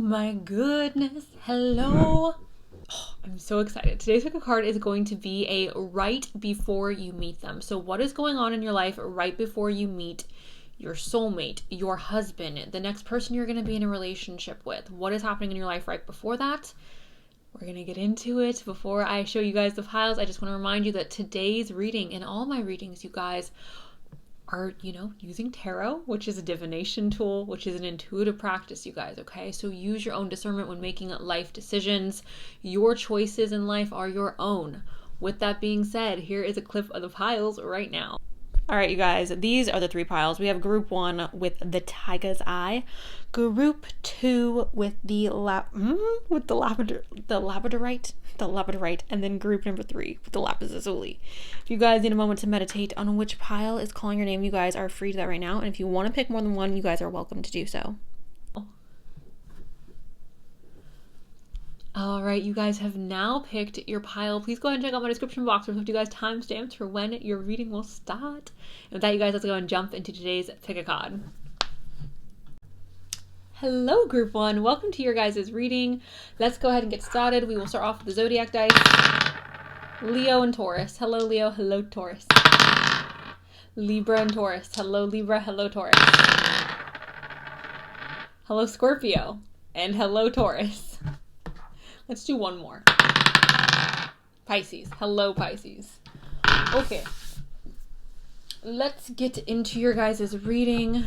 my goodness. Hello. Oh, I'm so excited. Today's pick a card is going to be a right before you meet them. So what is going on in your life right before you meet your soulmate, your husband, the next person you're going to be in a relationship with? What is happening in your life right before that? We're going to get into it. Before I show you guys the piles, I just want to remind you that today's reading and all my readings, you guys, are, using tarot, which is a divination tool, which is an intuitive practice, you guys, okay? So use your own discernment when making life decisions. Your choices in life are your own. With that being said, here is a clip of the piles right now. All right, you guys, these are the three piles. We have group 1 with the tiger's eye, group 2 with the labradorite, and then group number 3 with the lapis lazuli. If you guys need a moment to meditate on which pile is calling your name, you guys are free to do that right now. And if you want to pick more than one, you guys are welcome to do so. All right, you guys have now picked your pile. Please go ahead and check out my description box where I'll have you guys timestamps for when your reading will start. And with that, you guys, let's go and jump into today's pick a card. Hello, group 1. Welcome to your guys' reading. Let's go ahead and get started. We will start off with the zodiac dice. Leo and Taurus. Hello, Leo. Hello, Taurus. Libra and Taurus. Hello, Libra. Hello, Taurus. Hello, Scorpio. And hello, Taurus. Let's do one more. Pisces. Hello, Pisces. Okay. Let's get into your guys' reading.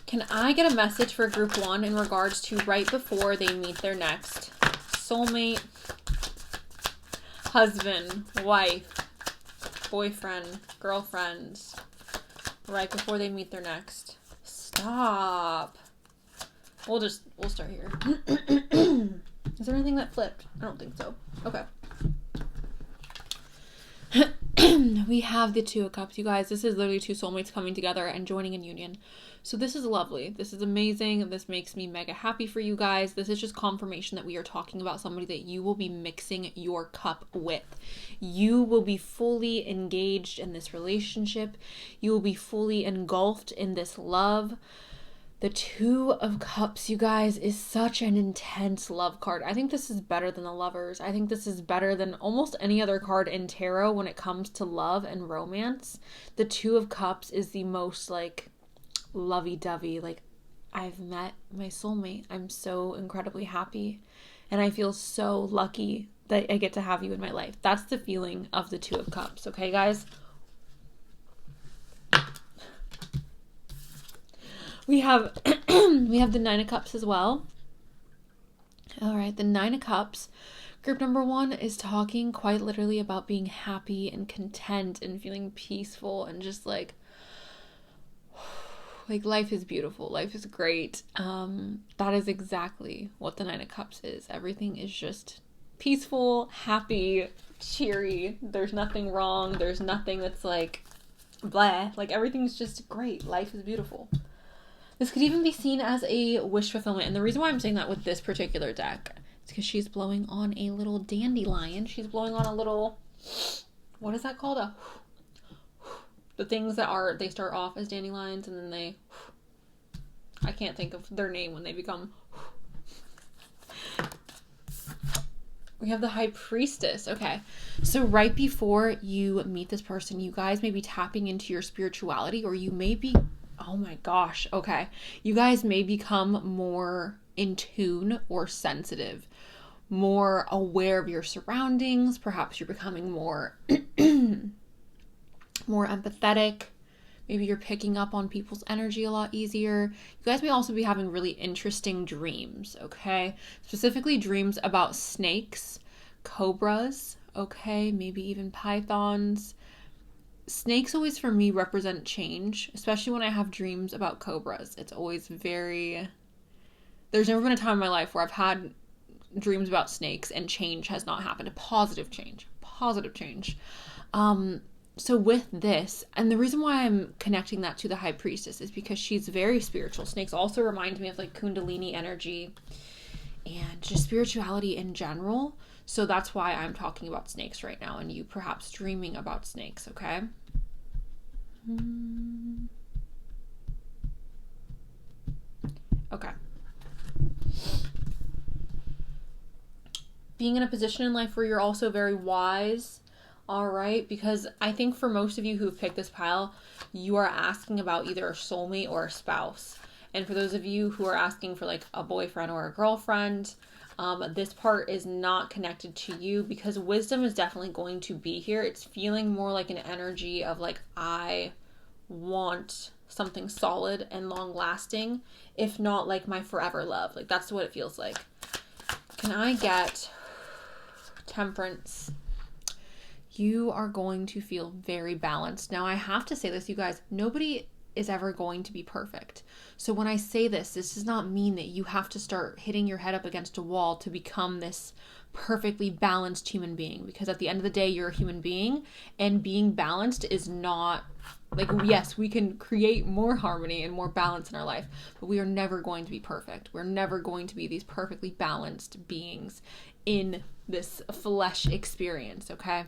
Can I get a message for group 1 in regards to right before they meet their next soulmate, husband, wife, boyfriend, girlfriend, right before they meet their next? Stop. We'll start here. Is there anything that flipped? I don't think so. Okay. We have the Two of Cups, you guys. This is literally two soulmates coming together and joining in union. So this is lovely. This is amazing. This makes me mega happy for you guys. This is just confirmation that we are talking about somebody that you will be mixing your cup with. You will be fully engaged in this relationship. You will be fully engulfed in this love. The Two of Cups, you guys, is such an intense love card. I think this is better than the Lovers. I think this is better than almost any other card in tarot when it comes to love and romance. The Two of Cups is the most, lovey-dovey. I've met my soulmate. I'm so incredibly happy. And I feel so lucky that I get to have you in my life. That's the feeling of the Two of Cups. Okay, guys? We have the Nine of Cups as well. All right, the Nine of Cups. Group number 1 is talking quite literally about being happy and content and feeling peaceful and just life is beautiful. Life is great. That is exactly what the Nine of Cups is. Everything is just peaceful, happy, cheery. There's nothing wrong. There's nothing that's blah. Everything's just great. Life is beautiful. This could even be seen as a wish fulfillment. And the reason why I'm saying that with this particular deck is because she's blowing on a little dandelion. She's blowing on a little, what is that called? The things that they start off as dandelions and then I can't think of their name when they become. We have the High Priestess. Okay. So right before you meet this person, you guys may be tapping into your spirituality, or you may be, oh my gosh, okay. You guys may become more in tune or sensitive, more aware of your surroundings. Perhaps you're becoming more empathetic. Maybe you're picking up on people's energy a lot easier. You guys may also be having really interesting dreams, okay? Specifically dreams about snakes, cobras, okay? Maybe even pythons. Snakes always for me represent change, especially when I have dreams about cobras. It's always there's never been a time in my life where I've had dreams about snakes and change has not happened. A positive change. So with this, and the reason why I'm connecting that to the High Priestess is because she's very spiritual. Snakes also remind me of Kundalini energy and just spirituality in general. So that's why I'm talking about snakes right now, and you perhaps dreaming about snakes, okay? Okay. being in a position in life where you're also very wise. All right, because I think for most of you who've picked this pile, you are asking about either a soulmate or a spouse. And for those of you who are asking for like a boyfriend or a girlfriend, this part is not connected to you, because wisdom is definitely going to be here. It's feeling more like an energy of like, I want something solid and long lasting, if not like my forever love. Like that's what it feels like. Can I get Temperance? You are going to feel very balanced. Now, I have to say this, you guys, nobody is ever going to be perfect. So when I say this does not mean that you have to start hitting your head up against a wall to become this perfectly balanced human being, because at the end of the day, you're a human being, and being balanced is not like, yes, we can create more harmony and more balance in our life, but we are never going to be perfect. We're never going to be these perfectly balanced beings in this flesh experience, okay?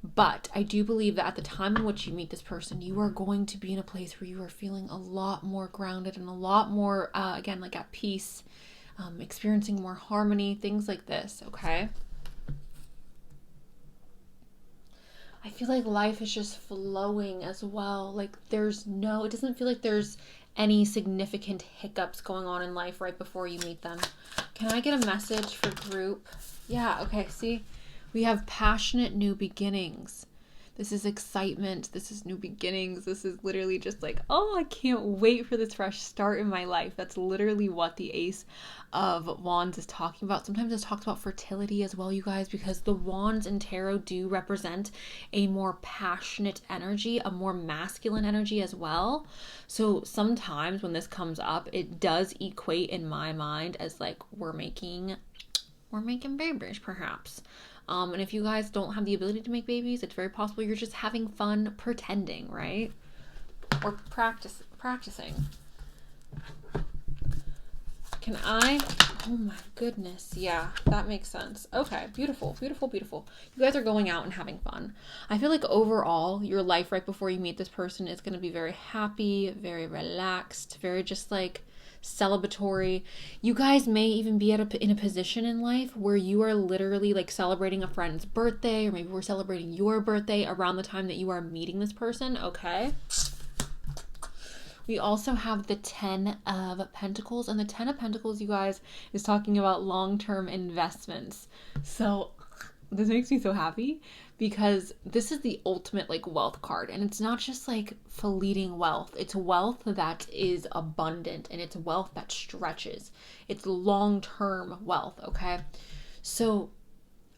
But I do believe that at the time in which you meet this person, you are going to be in a place where you are feeling a lot more grounded and a lot more, again, like at peace, experiencing more harmony, things like this, okay? I feel like life is just flowing as well. Like it doesn't feel like there's any significant hiccups going on in life right before you meet them. Can I get a message for group? Yeah, okay, see? We have passionate new beginnings. This is excitement. This is new beginnings. This is literally just like, oh, I can't wait for this fresh start in my life. That's literally what the Ace of Wands is talking about. Sometimes it's talked about fertility as well, you guys, because the wands in tarot do represent a more passionate energy, a more masculine energy as well. So sometimes when this comes up, it does equate in my mind as like we're making babies, perhaps. And if you guys don't have the ability to make babies, it's very possible you're just having fun pretending, right? Or practicing. Oh my goodness. Yeah, that makes sense. Okay, beautiful, beautiful, beautiful. You guys are going out and having fun. I feel like overall, your life right before you meet this person is going to be very happy, very relaxed, very just like celebratory. You guys may even be in a position in life where you are literally like celebrating a friend's birthday, or maybe we're celebrating your birthday around the time that you are meeting this person, okay? We also have the 10 of Pentacles, and the 10 of Pentacles, you guys, is talking about long-term investments. So this makes me so happy, because this is the ultimate like wealth card, and it's not just like fleeting wealth. It's wealth that is abundant, and it's wealth that stretches. It's long-term wealth, okay? So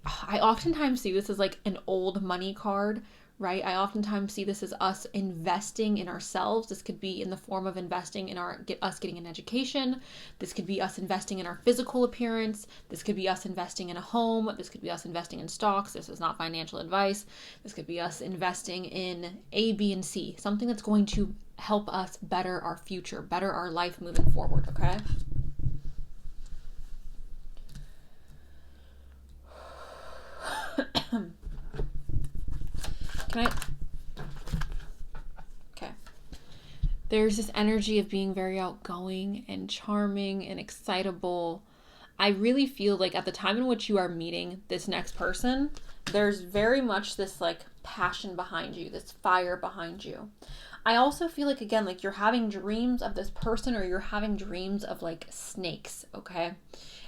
I oftentimes see this as like an old money card, right? I oftentimes see this as us investing in ourselves. This could be in the form of investing in us getting an education. This could be us investing in our physical appearance. This could be us investing in a home. This could be us investing in stocks. This is not financial advice. This could be us investing in A, B, and C. Something that's going to help us better our future, better our life moving forward, okay? Okay. There's this energy of being very outgoing and charming and excitable. I really feel like at the time in which you are meeting this next person, there's very much this like passion behind you, this fire behind you. I also feel like, again, like you're having dreams of this person, or you're having dreams of like snakes, okay?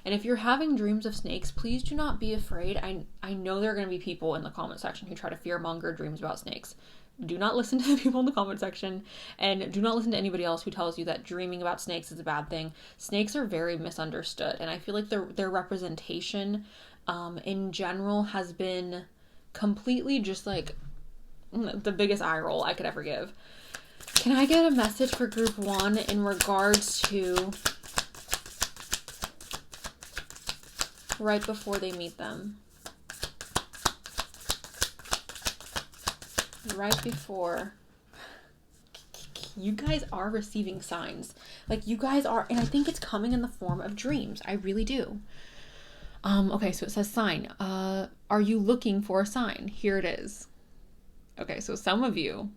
And if you're having dreams of snakes, please do not be afraid. I know there are going to be people in the comment section who try to fearmonger dreams about snakes. Do not listen to the people in the comment section, and do not listen to anybody else who tells you that dreaming about snakes is a bad thing. Snakes are very misunderstood, and I feel like their representation in general has been completely just like the biggest eye roll I could ever give. Can I get a message for group 1 in regards to right before they meet them? Right before. You guys are receiving signs. Like you guys are, and I think it's coming in the form of dreams. I really do. Okay, so it says sign. Are you looking for a sign? Here it is. Okay, so some of you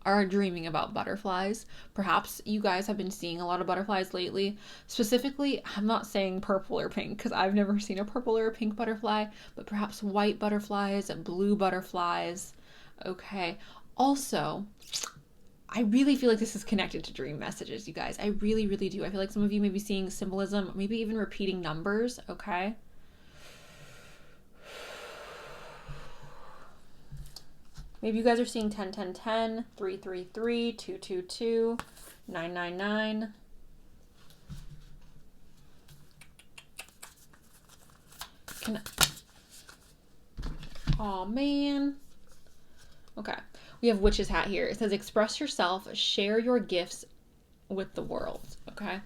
are dreaming about butterflies. Perhaps you guys have been seeing a lot of butterflies lately. Specifically, I'm not saying purple or pink because I've never seen a purple or a pink butterfly, but perhaps white butterflies, blue butterflies. Okay. Also, I really feel like this is connected to dream messages, you guys. I really, really do. I feel like some of you may be seeing symbolism, maybe even repeating numbers, okay? Maybe you guys are seeing 10, 10, 10, 3, 3, 3, 2, 2, 2, 9, 9, 9. Oh man. Okay. We have Witch's Hat here. It says, express yourself, share your gifts with the world. Okay.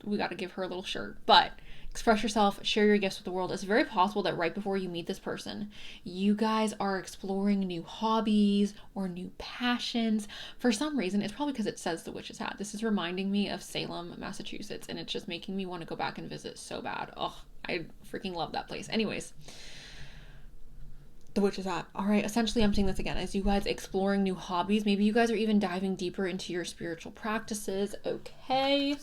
We got to give her a little shirt, but express yourself, share your gifts with the world. It's very possible that right before you meet this person, you guys are exploring new hobbies or new passions. For some reason, it's probably because it says the Witch's Hat. This is reminding me of Salem, Massachusetts, and it's just making me want to go back and visit so bad. Oh, I freaking love that place. Anyways, the Witch's Hat. All right, essentially I'm seeing this again as you guys exploring new hobbies. Maybe you guys are even diving deeper into your spiritual practices. Okay.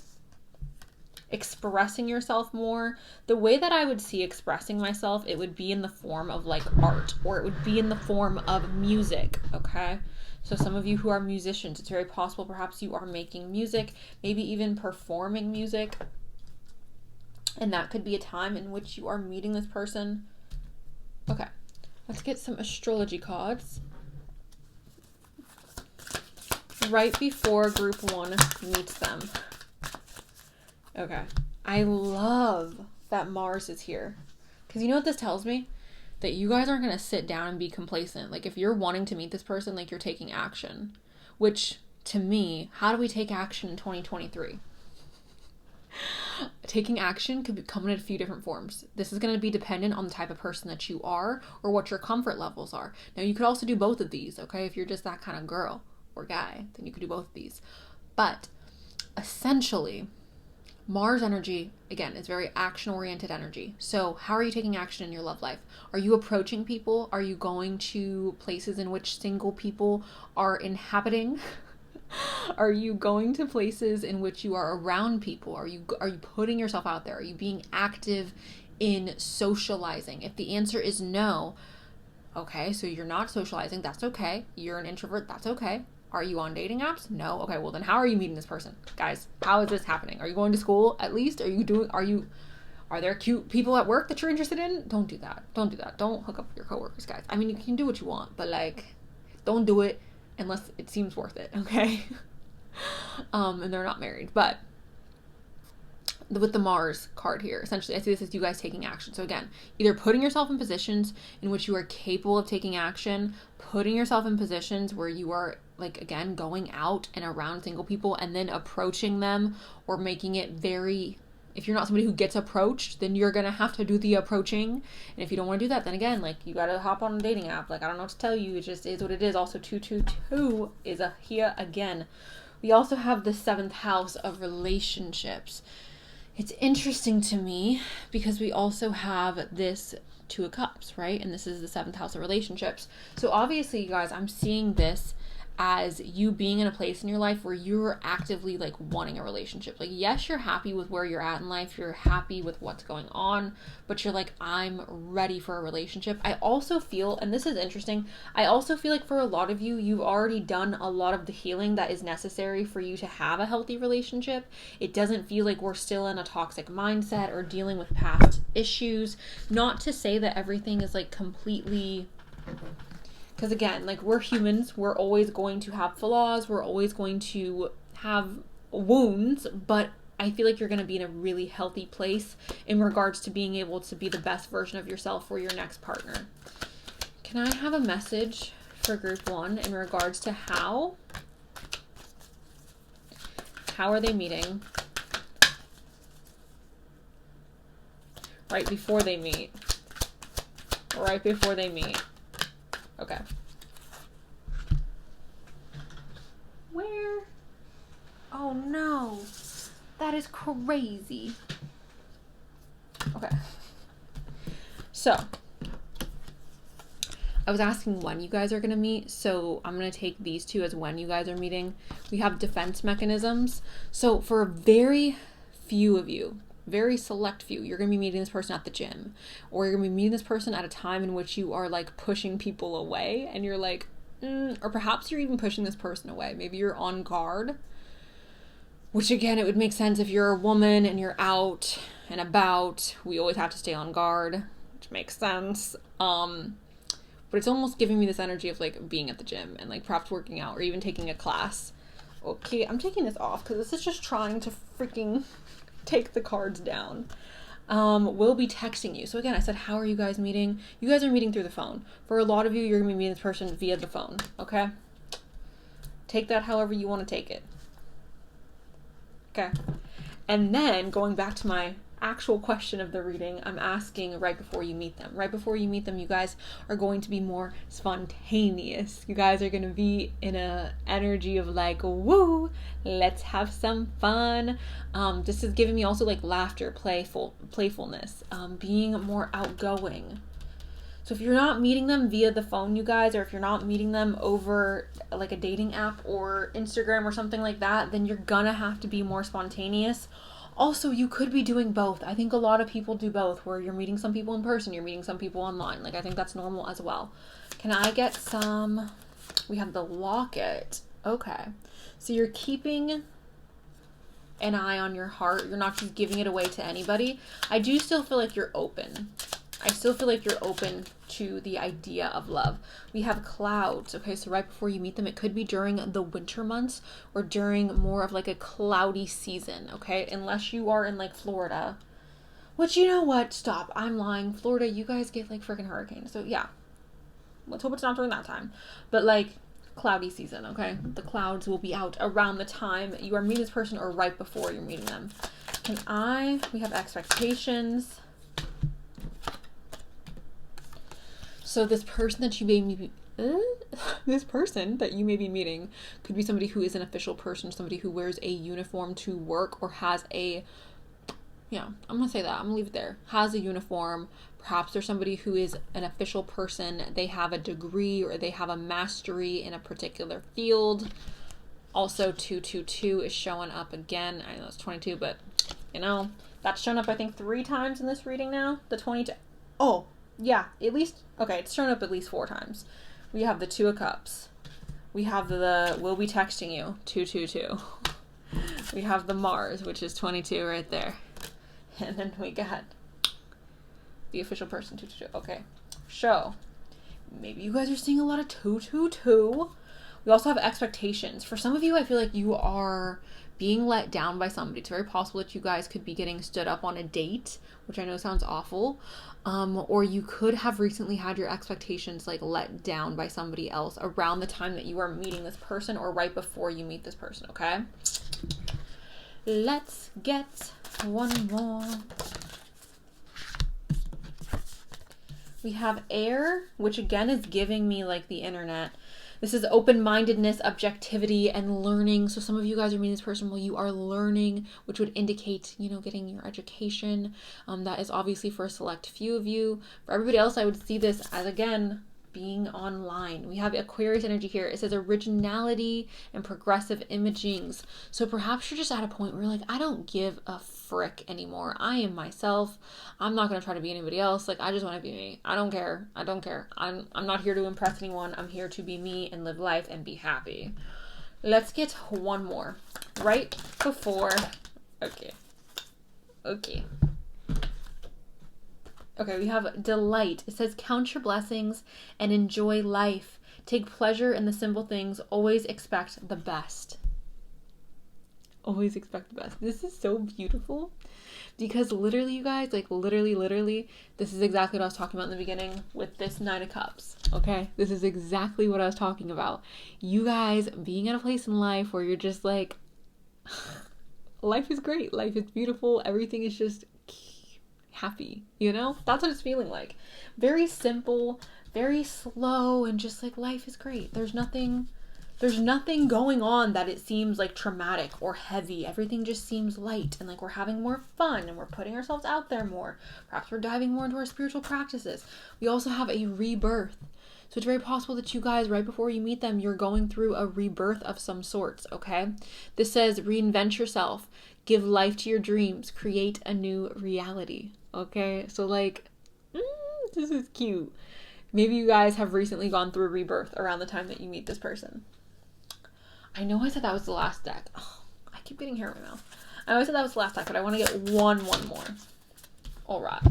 Expressing yourself more. The way that I would see expressing myself, it would be in the form of like art, or it would be in the form of music. Okay. So some of you who are musicians, it's very possible perhaps you are making music, maybe even performing music. And that could be a time in which you are meeting this person. Okay. Let's get some astrology cards. Right before group 1 meets them. Okay. I love that Mars is here. Because you know what this tells me? That you guys aren't going to sit down and be complacent. Like, if you're wanting to meet this person, like, you're taking action. Which, to me, how do we take action in 2023? Taking action could come in a few different forms. This is going to be dependent on the type of person that you are or what your comfort levels are. Now, you could also do both of these, okay? If you're just that kind of girl or guy, then you could do both of these. But, essentially, Mars energy, again, is very action-oriented energy. So how are you taking action in your love life? Are you approaching people? Are you going to places in which single people are inhabiting? Are you going to places in which you are around people? Are you putting yourself out there? Are you being active in socializing? If the answer is no, okay, so you're not socializing, that's okay. You're an introvert, that's okay. Are you on dating apps? No. Okay, well then how are you meeting this person? Guys, how is this happening? Are you going to school at least? Are there cute people at work that you're interested in? Don't do that. Don't do that. Don't hook up with your coworkers, guys. I mean, you can do what you want, but like, don't do it unless it seems worth it, okay? And they're not married, but with the Mars card here, essentially I see this as you guys taking action. So again, either putting yourself in positions in which you are capable of taking action, putting yourself in positions where you are, like, again, going out and around single people and then approaching them, or making it very, if you're not somebody who gets approached, then you're gonna have to do the approaching. And if you don't want to do that, then again, like, you gotta hop on a dating app. Like, I don't know what to tell you, it just is what it is. Also, 222 is here again. We also have the 7th house of relationships. It's interesting to me because we also have this 2 of Cups, right? And this is the 7th house of relationships. So obviously, you guys, I'm seeing this as you being in a place in your life where you're actively, like, wanting a relationship. Like, yes, you're happy with where you're at in life. You're happy with what's going on, but you're like, I'm ready for a relationship. I also feel, and this is interesting, I also feel like for a lot of you, you've already done a lot of the healing that is necessary for you to have a healthy relationship. It doesn't feel like we're still in a toxic mindset or dealing with past issues. Not to say that everything is, like, completely... Because again, like, we're humans, we're always going to have flaws, we're always going to have wounds, but I feel like you're going to be in a really healthy place in regards to being able to be the best version of yourself for your next partner. Can I have a message for group 1 in regards to how are they meeting? Right before they meet. Right before they meet. Okay. Where? Oh no. That is crazy. Okay. So, I was asking when you guys are going to meet, so I'm going to take these two as when you guys are meeting. We have defense mechanisms. So for very few of you, very select few, you're going to be meeting this person at the gym, or you're going to be meeting this person at a time in which you are like pushing people away, and you're like, or perhaps you're even pushing this person away. Maybe you're on guard, which again, it would make sense if you're a woman and you're out and about. We always have to stay on guard, which makes sense. But it's almost giving me this energy of like being at the gym and like perhaps working out or even taking a class. Okay, I'm taking this off because this is just trying to freaking take the cards down. Will be texting you. So again, I said, how are you guys meeting? You guys are meeting through the phone. For a lot of you, you're going to be meeting this person via the phone, okay? Take that however you want to take it. Okay. And then going back to my actual question of the reading, I'm asking right before you meet them. Right before you meet them, you guys are going to be more spontaneous. You guys are going to be in a energy of like, woo, let's have some fun. This is giving me also like laughter, playfulness, being more outgoing. So if you're not meeting them via the phone, you guys, or if you're not meeting them over like a dating app or Instagram or something like that, then you're gonna have to be more spontaneous. Also, you could be doing both. I think a lot of people do both, where you're meeting some people in person, you're meeting some people online. Like, I think that's normal as well. Can I get some? We have the locket. Okay. So you're keeping an eye on your heart. You're not just giving it away to anybody. I do still feel like you're open. I still feel like you're open to the idea of love. We have clouds. Okay, so right before you meet them, it could be during the winter months or during more of like a cloudy season, okay? Unless you are in like Florida, which, you know what? Stop. I'm lying. Florida, you guys get like freaking hurricanes. So yeah, let's hope it's not during that time. But like cloudy season, okay? The clouds will be out around the time you are meeting this person or right before you're meeting them. We have expectations. So this person that you may be, meeting could be somebody who is an official person, somebody who wears a uniform to work or has a, I'm going to say that. I'm going to leave it there. Has a uniform. Perhaps there's somebody who is an official person. They have a degree or they have a mastery in a particular field. Also, 222 is showing up again. I know it's 22, but, that's shown up, I think, 3 times in this reading now. The 22. Oh, yeah, at least, okay, it's shown up at least 4 times. We have the 2 of Cups. We have the will be texting you, 222. We have the Mars, which is 22 right there. And then we got the official person, 222. Okay, so maybe you guys are seeing a lot of 222. We also have expectations. For some of you, I feel like you are being let down by somebody. It's very possible that you guys could be getting stood up on a date, which I know sounds awful. Or you could have recently had your expectations like let down by somebody else around the time that you are meeting this person or right before you meet this person, okay? Let's get one more. We have air, which again is giving me like the internet. This is open-mindedness, objectivity, and learning. So some of you guys are meeting this person while you are learning, which would indicate, getting your education. That is obviously for a select few of you. For everybody else, I would see this as, again, being online. We have Aquarius energy here. It says originality and progressive imagings. So perhaps you're just at a point where you're like, I don't give a frick anymore. I am myself. I'm not going to try to be anybody else. Like, I just want to be me. I don't care. I'm not here to impress anyone. I'm here to be me and live life and be happy. Let's get one more. Right before. Okay. Okay, we have delight. It says count your blessings and enjoy life. Take pleasure in the simple things. Always expect the best. Always expect the best. This is so beautiful because literally, you guys, like literally, this is exactly what I was talking about in the beginning with this 9 of Cups, okay? This is exactly what I was talking about. You guys being at a place in life where you're just like, life is great. Life is beautiful. Everything is just happy, that's what it's feeling like. Very simple, very slow, and just like life is great. There's nothing going on that it seems like traumatic or heavy. Everything just seems light and like we're having more fun and we're putting ourselves out there more. Perhaps we're diving more into our spiritual practices. We also have a rebirth. So it's very possible that you guys, right before you meet them, you're going through a rebirth of some sorts, okay? This says reinvent yourself, give life to your dreams, create a new reality, okay? So like, this is cute. Maybe you guys have recently gone through a rebirth around the time that you meet this person. I know I said that was the last deck. Oh, I keep getting hair in my mouth. I know I said that was the last deck, but I want to get one more. All right.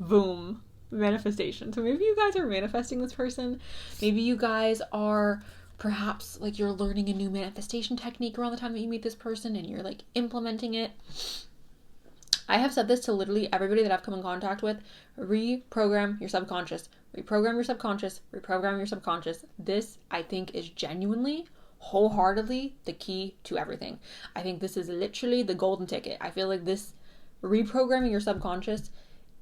Boom. Manifestation. So maybe you guys are manifesting this person. Maybe you guys are perhaps like you're learning a new manifestation technique around the time that you meet this person and you're like implementing it. I have said this to literally everybody that I've come in contact with. Reprogram your subconscious. Reprogram your subconscious. Reprogram your subconscious. This, I think, is genuinely, wholeheartedly the key to everything. I think this is literally the golden ticket. I feel like this reprogramming your subconscious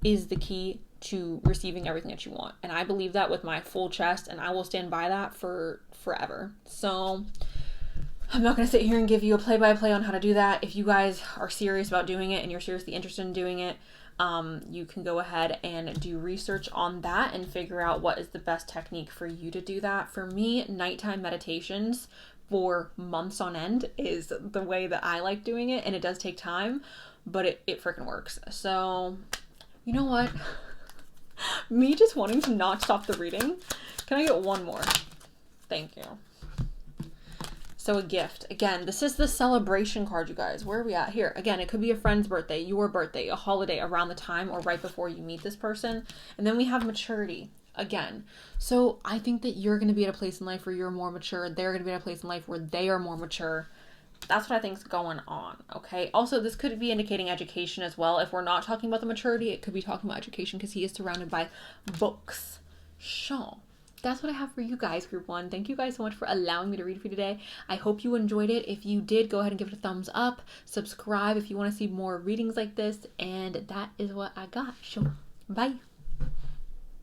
is the key to receiving everything that you want. And I believe that with my full chest, and I will stand by that for forever. So I'm not going to sit here and give you a play-by-play on how to do that. If you guys are serious about doing it and you're seriously interested in doing it, you can go ahead and do research on that and figure out what is the best technique for you to do that. For me, nighttime meditations for months on end is the way that I like doing it, and it does take time, but it freaking works. So, you know what? Me just wanting to not stop the reading. Can I get one more? Thank you. So a gift. Again, this is the celebration card, you guys. Where are we at? Here. Again, it could be a friend's birthday, your birthday, a holiday around the time or right before you meet this person. And then we have maturity. Again. So I think that you're going to be at a place in life where you're more mature. They're going to be at a place in life where they are more mature. That's what I think is going on, okay? Also, this could be indicating education as well. If we're not talking about the maturity, it could be talking about education because he is surrounded by books. Sure. That's what I have for you guys, group one. Thank you guys so much for allowing me to read for you today. I hope you enjoyed it. If you did, go ahead and give it a thumbs up. Subscribe if you want to see more readings like this. And that is what I got. Sure. Bye.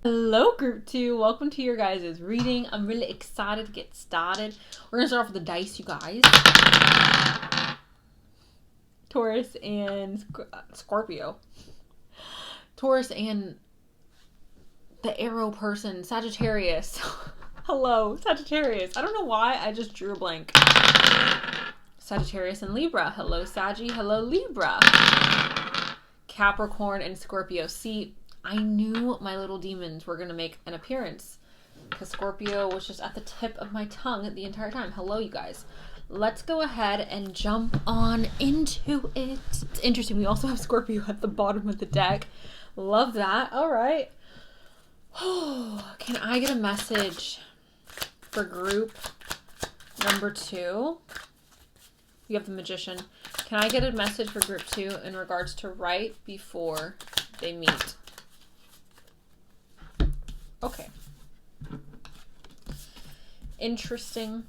Hello, group two. Welcome to your guys' reading. I'm really excited to get started. We're going to start off with the dice, you guys. Taurus and Scorpio. Taurus and the arrow person, Sagittarius. Hello, Sagittarius. I don't know why, I just drew a blank. Sagittarius and Libra. Hello, Saggy. Hello, Libra. Capricorn and Scorpio. See, I knew my little demons were going to make an appearance because Scorpio was just at the tip of my tongue the entire time. Hello, you guys. Let's go ahead and jump on into it. It's interesting. We also have Scorpio at the bottom of the deck. Love that. All right. Oh, can I get a message for group number 2? You have the Magician. Can I get a message for group 2 in regards to right before they meet? Okay. Interesting.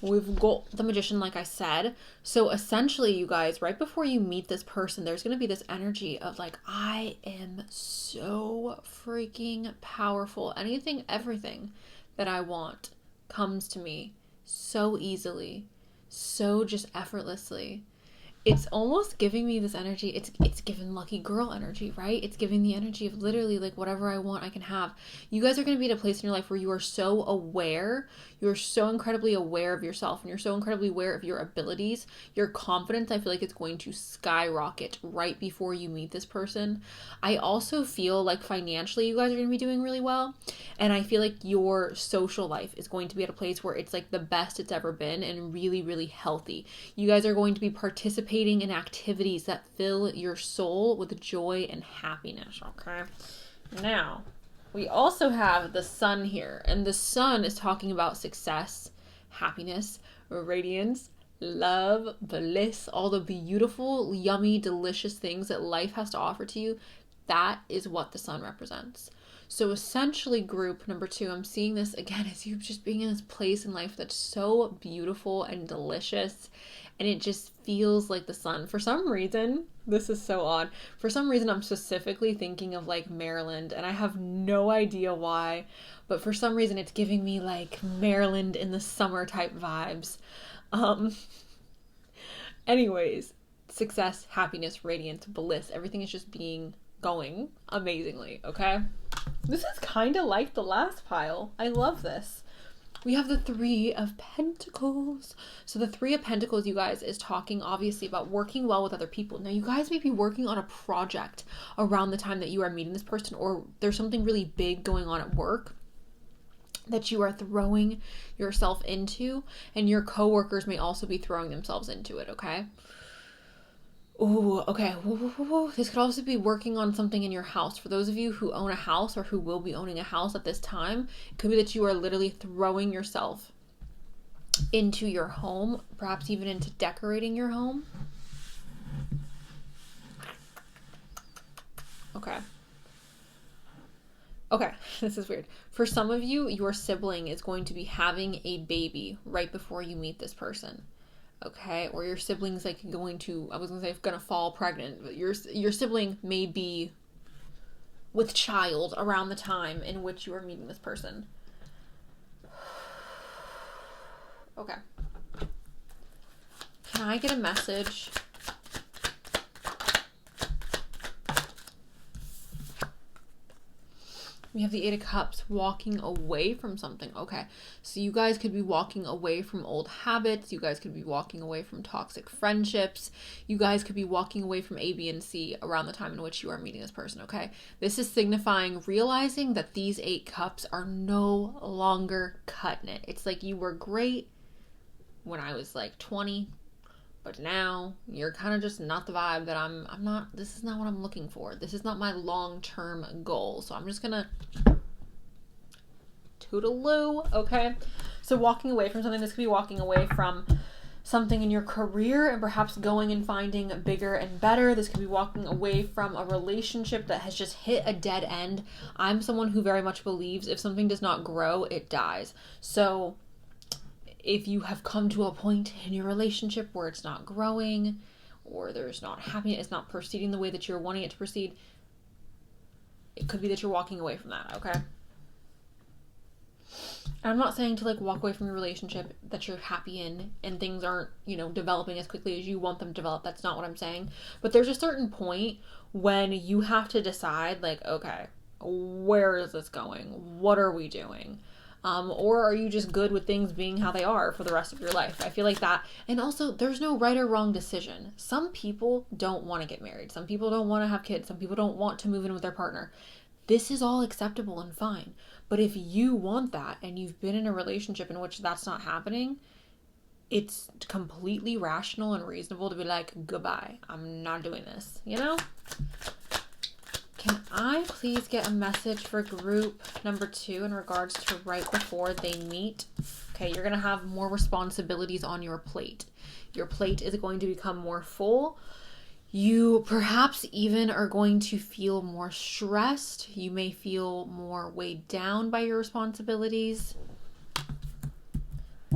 We've got the Magician, like I said. So essentially, you guys, right before you meet this person, there's going to be this energy of like, I am so freaking powerful. Anything, everything that I want comes to me so easily, so just effortlessly. It's almost giving me this energy. It's giving lucky girl energy, right? It's giving the energy of literally like whatever I want, I can have. You guys are going to be at a place in your life where you are so aware. You're so incredibly aware of yourself and you're so incredibly aware of your abilities. Your confidence, I feel like it's going to skyrocket right before you meet this person. I also feel like financially you guys are going to be doing really well. And I feel like your social life is going to be at a place where it's like the best it's ever been and really, really healthy. You guys are going to be participating in activities that fill your soul with joy and happiness, okay? Now, we also have the sun here, and the sun is talking about success, happiness, radiance, love, bliss, all the beautiful, yummy, delicious things that life has to offer to you. That is what the sun represents. So essentially, group number 2, I'm seeing this again as you just being in this place in life that's so beautiful and delicious, and it just feels like the sun. For some reason, this is so odd. For some reason, I'm specifically thinking of like Maryland, and I have no idea why, but for some reason, it's giving me like Maryland in the summer type vibes. Anyways, success, happiness, radiance, bliss, everything is just going amazingly, okay? This is kind of like the last pile. I love this. We have the Three of Pentacles. So the Three of Pentacles, you guys, is talking obviously about working well with other people. Now, you guys may be working on a project around the time that you are meeting this person, or there's something really big going on at work that you are throwing yourself into, and your coworkers may also be throwing themselves into it, okay? Ooh, okay. This could also be working on something in your house. For those of you who own a house or who will be owning a house at this time, it could be that you are literally throwing yourself into your home, perhaps even into decorating your home. Okay. Okay, this is weird. For some of you, your sibling is going to be having a baby right before you meet this person. Okay, or your sibling's like going to, I was gonna say gonna fall pregnant, but your sibling may be with child around the time in which you are meeting this person. Okay. Can I get a message? We have the Eight of Cups, walking away from something. Okay, so you guys could be walking away from old habits. You guys could be walking away from toxic friendships. You guys could be walking away from A, B, and C around the time in which you are meeting this person, okay? This is signifying realizing that these 8 cups are no longer cutting it. It's like you were great when I was like 20, but now you're kind of just not the vibe that I'm not, this is not what I'm looking for. This is not my long-term goal. So I'm just gonna toodaloo, okay? So walking away from something, this could be walking away from something in your career and perhaps going and finding bigger and better. This could be walking away from a relationship that has just hit a dead end. I'm someone who very much believes if something does not grow, it dies. So if you have come to a point in your relationship where it's not growing, or there's not happiness, it's not proceeding the way that you're wanting it to proceed, it could be that you're walking away from that, okay? And I'm not saying to like walk away from your relationship that you're happy in and things aren't, developing as quickly as you want them to develop. That's not what I'm saying. But there's a certain point when you have to decide like, okay, where is this going? What are we doing? Or are you just good with things being how they are for the rest of your life? I feel like that. And also, there's no right or wrong decision. Some people don't want to get married. Some people don't want to have kids. Some people don't want to move in with their partner. This is all acceptable and fine. But if you want that and you've been in a relationship in which that's not happening, it's completely rational and reasonable to be like, goodbye, I'm not doing this, Can I please get a message for group number 2 in regards to right before they meet? Okay, you're going to have more responsibilities on your plate. Your plate is going to become more full. You perhaps even are going to feel more stressed. You may feel more weighed down by your responsibilities.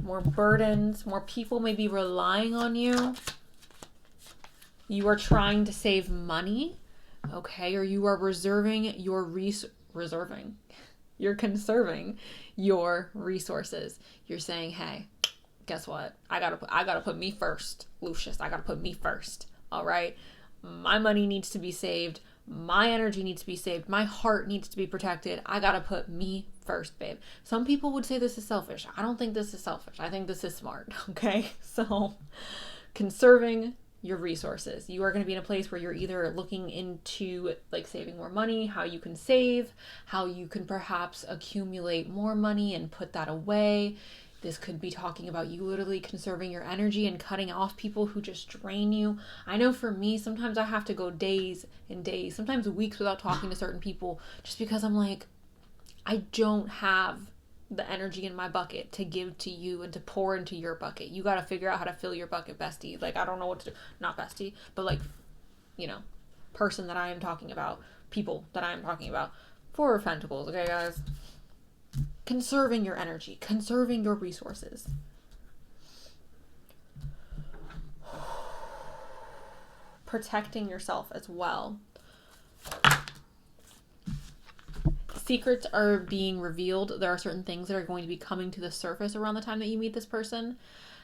More burdens. More people may be relying on you. You are trying to save money. Okay, or you are reserving your you're conserving your resources. You're saying, hey, guess what? I gotta put me first, Lucius. I gotta put me first. All right, my money needs to be saved. My energy needs to be saved. My heart needs to be protected. I gotta put me first, babe. Some people would say this is selfish. I don't think this is selfish. I think this is smart. Okay, so conserving your resources. You are going to be in a place where you're either looking into like saving more money, how you can save, how you can perhaps accumulate more money and put that away. This could be talking about you literally conserving your energy and cutting off people who just drain you. I know for me, sometimes I have to go days and days, sometimes weeks without talking to certain people just because I'm like, I don't have the energy in my bucket to give to you and to pour into your bucket. You got to figure out how to fill your bucket, bestie. Like, I don't know what to do. Not bestie, but like, person that I am talking about, people that I am talking about. 4 of Pentacles, okay, guys? Conserving your energy, conserving your resources. Protecting yourself as well. Secrets are being revealed. There are certain things that are going to be coming to the surface around the time that you meet this person.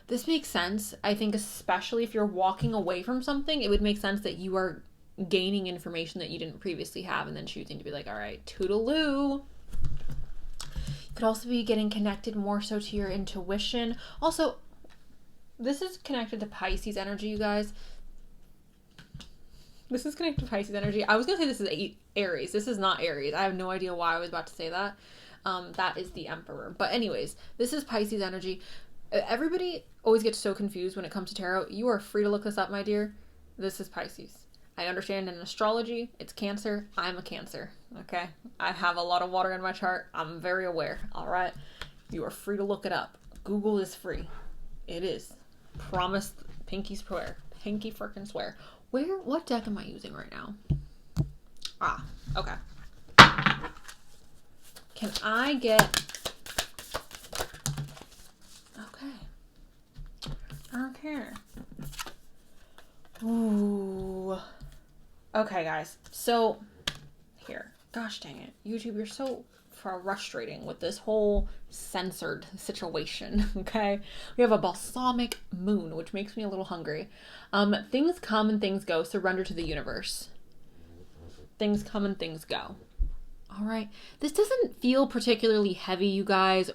This makes sense. I think especially if you're walking away from something, it would make sense that you are gaining information that you didn't previously have and then choosing to be like, all right, toodaloo. Could also be getting connected more so to your intuition. Also, this is connected to Pisces energy, you guys. This is connected to Pisces energy. I was going to say this is Aries. This is not Aries. I have no idea why I was about to say that. That is the Emperor. But anyways, this is Pisces energy. Everybody always gets so confused when it comes to tarot. You are free to look this up, my dear. This is Pisces. I understand in astrology, it's Cancer. I'm a Cancer, okay? I have a lot of water in my chart. I'm very aware, all right? You are free to look it up. Google is free. It is. Promise, pinky swear. Pinky frickin' swear. What deck am I using right now? Ah, okay. Can I get... Okay. Ooh. Okay, guys. So, here. Gosh dang it. YouTube, you're so frustrating with this whole censored situation, okay? We have a balsamic moon, which makes me a little hungry. Things come and things go. Surrender to the universe. Things come and things go. All right. This doesn't feel particularly heavy, you guys.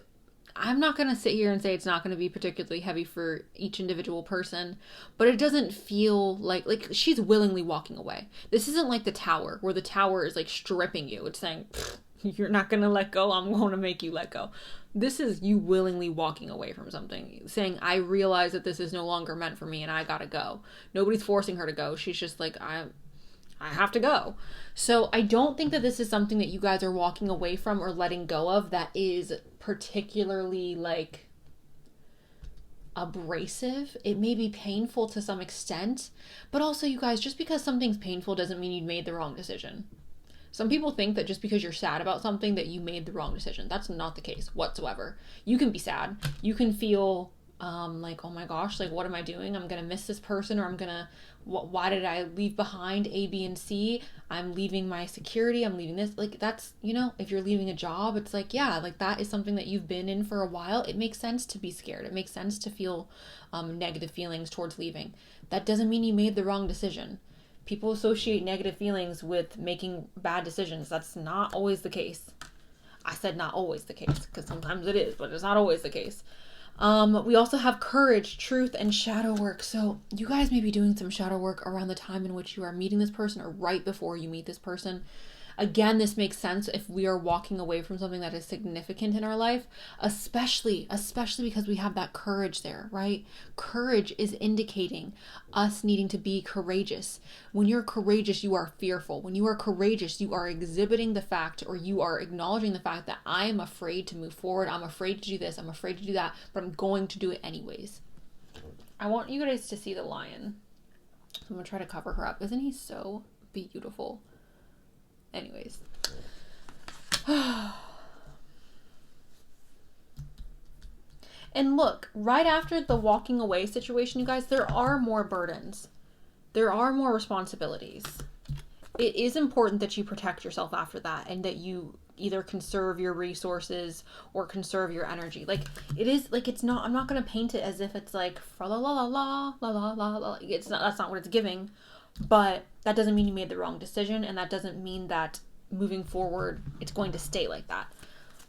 I'm not going to sit here and say it's not going to be particularly heavy for each individual person, but it doesn't feel like she's willingly walking away. This isn't like the Tower, where the Tower is like stripping you. It's saying, you're not going to let go. I'm going to make you let go. This is you willingly walking away from something, saying, I realize that this is no longer meant for me and I got to go. Nobody's forcing her to go. She's just like, I have to go. So I don't think that this is something that you guys are walking away from or letting go of that is particularly like abrasive. It may be painful to some extent, but also, you guys, just because something's painful doesn't mean you made the wrong decision. Some people think that just because you're sad about something that you made the wrong decision. That's not the case whatsoever. You can be sad. You can feel like, oh my gosh, like, what am I doing? I'm going to miss this person, or why did I leave behind A, B, and C? I'm leaving my security. I'm leaving this. Like, that's, if you're leaving a job, it's like, yeah, like that is something that you've been in for a while. It makes sense to be scared. It makes sense to feel negative feelings towards leaving. That doesn't mean you made the wrong decision. People associate negative feelings with making bad decisions. That's not always the case. I said not always the case, because sometimes it is, but it's not always the case. We also have courage, truth, and shadow work. So you guys may be doing some shadow work around the time in which you are meeting this person or right before you meet this person. Again, this makes sense if we are walking away from something that is significant in our life, especially because we have that courage there, right? Courage is indicating us needing to be courageous. When you're courageous, you are fearful. When you are courageous, you are exhibiting the fact, or you are acknowledging the fact that I am afraid to move forward. I'm afraid to do this. I'm afraid to do that, but I'm going to do it anyways. I want you guys to see the lion. I'm going to try to cover her up. Isn't he so beautiful? Anyways. And look, right after the walking away situation, you guys, there are more burdens. There are more responsibilities. It is important that you protect yourself after that, and that you either conserve your resources or conserve your energy. Like, it is, like, it's not, I'm not going to paint it as if it's like, la la la la la la la la. It's not, that's not what it's giving. But that doesn't mean you made the wrong decision, and that doesn't mean that moving forward it's going to stay like that.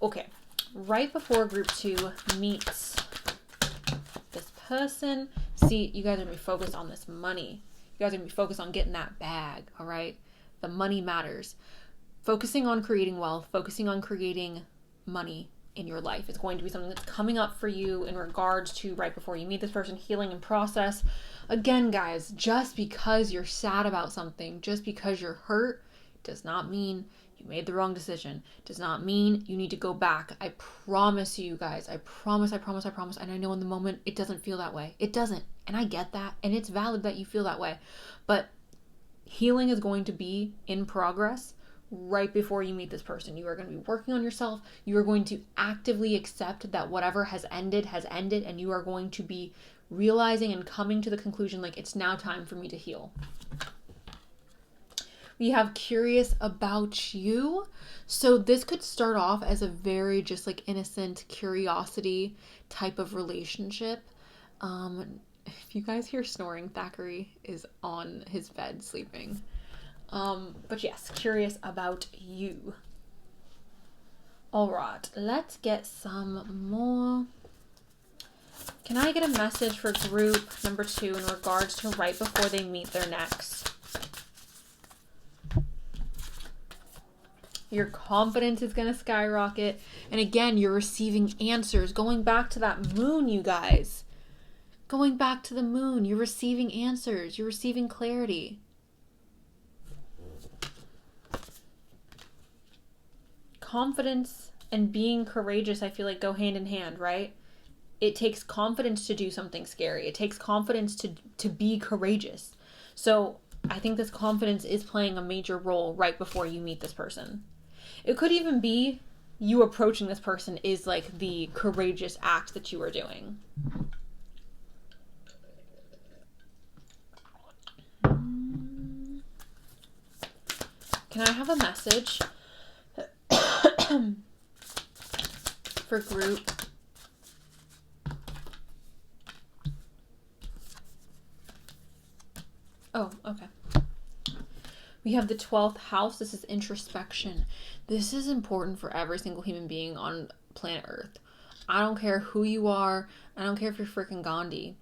Okay, right before group 2 meets this person, see, you guys are going to be focused on this money. You guys are going to be focused on getting that bag, all right? The money matters. Focusing on creating wealth, focusing on creating money in your life is going to be something that's coming up for you in regards to right before you meet this person, healing and process. Again, guys, just because you're sad about something, just because you're hurt, does not mean you made the wrong decision. Does not mean you need to go back. I promise you guys, I promise. And I know in the moment it doesn't feel that way. It doesn't. And I get that. And it's valid that you feel that way. But healing is going to be in progress right before you meet this person. You are going to be working on yourself. You are going to actively accept that whatever has ended, and you are going to be realizing and coming to the conclusion, like, it's now time for me to heal. We have curious about you. So this could start off as a very just like innocent curiosity type of relationship. If you guys hear snoring, Thackeray is on his bed sleeping. But yes, curious about you. All right, let's get some more. Can I get a message for group number 2 in regards to right before they meet their next? Your confidence is going to skyrocket. And again, you're receiving answers. Going back to that moon, you guys. Going back to the moon, you're receiving answers. You're receiving clarity. Confidence and being courageous, I feel like, go hand in hand, right? It takes confidence to do something scary. It takes confidence to be courageous. So I think this confidence is playing a major role right before you meet this person. It could even be you approaching this person is like the courageous act that you are doing. Can I have a message for group? Oh, okay. We have the 12th house. This is introspection. This is important for every single human being on planet Earth. I don't care who you are. I don't care if you're freaking Gandhi.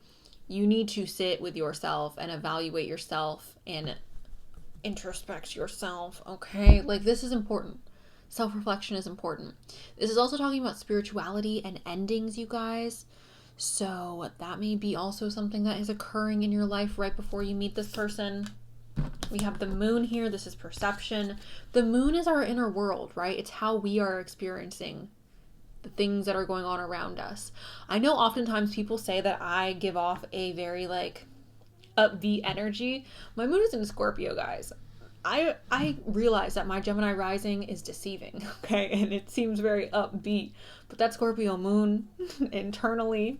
You need to sit with yourself and evaluate yourself and introspect yourself, okay? Like, this is important. Self-reflection is important. This is also talking about spirituality and endings, you guys. So that may be also something that is occurring in your life right before you meet this person. We have the moon here. This is perception. The moon is our inner world, right? It's how we are experiencing the things that are going on around us. I know oftentimes people say that I give off a very like upbeat energy. My moon is in Scorpio, guys. I realize that my Gemini rising is deceiving, okay? And it seems very upbeat, but that Scorpio moon internally,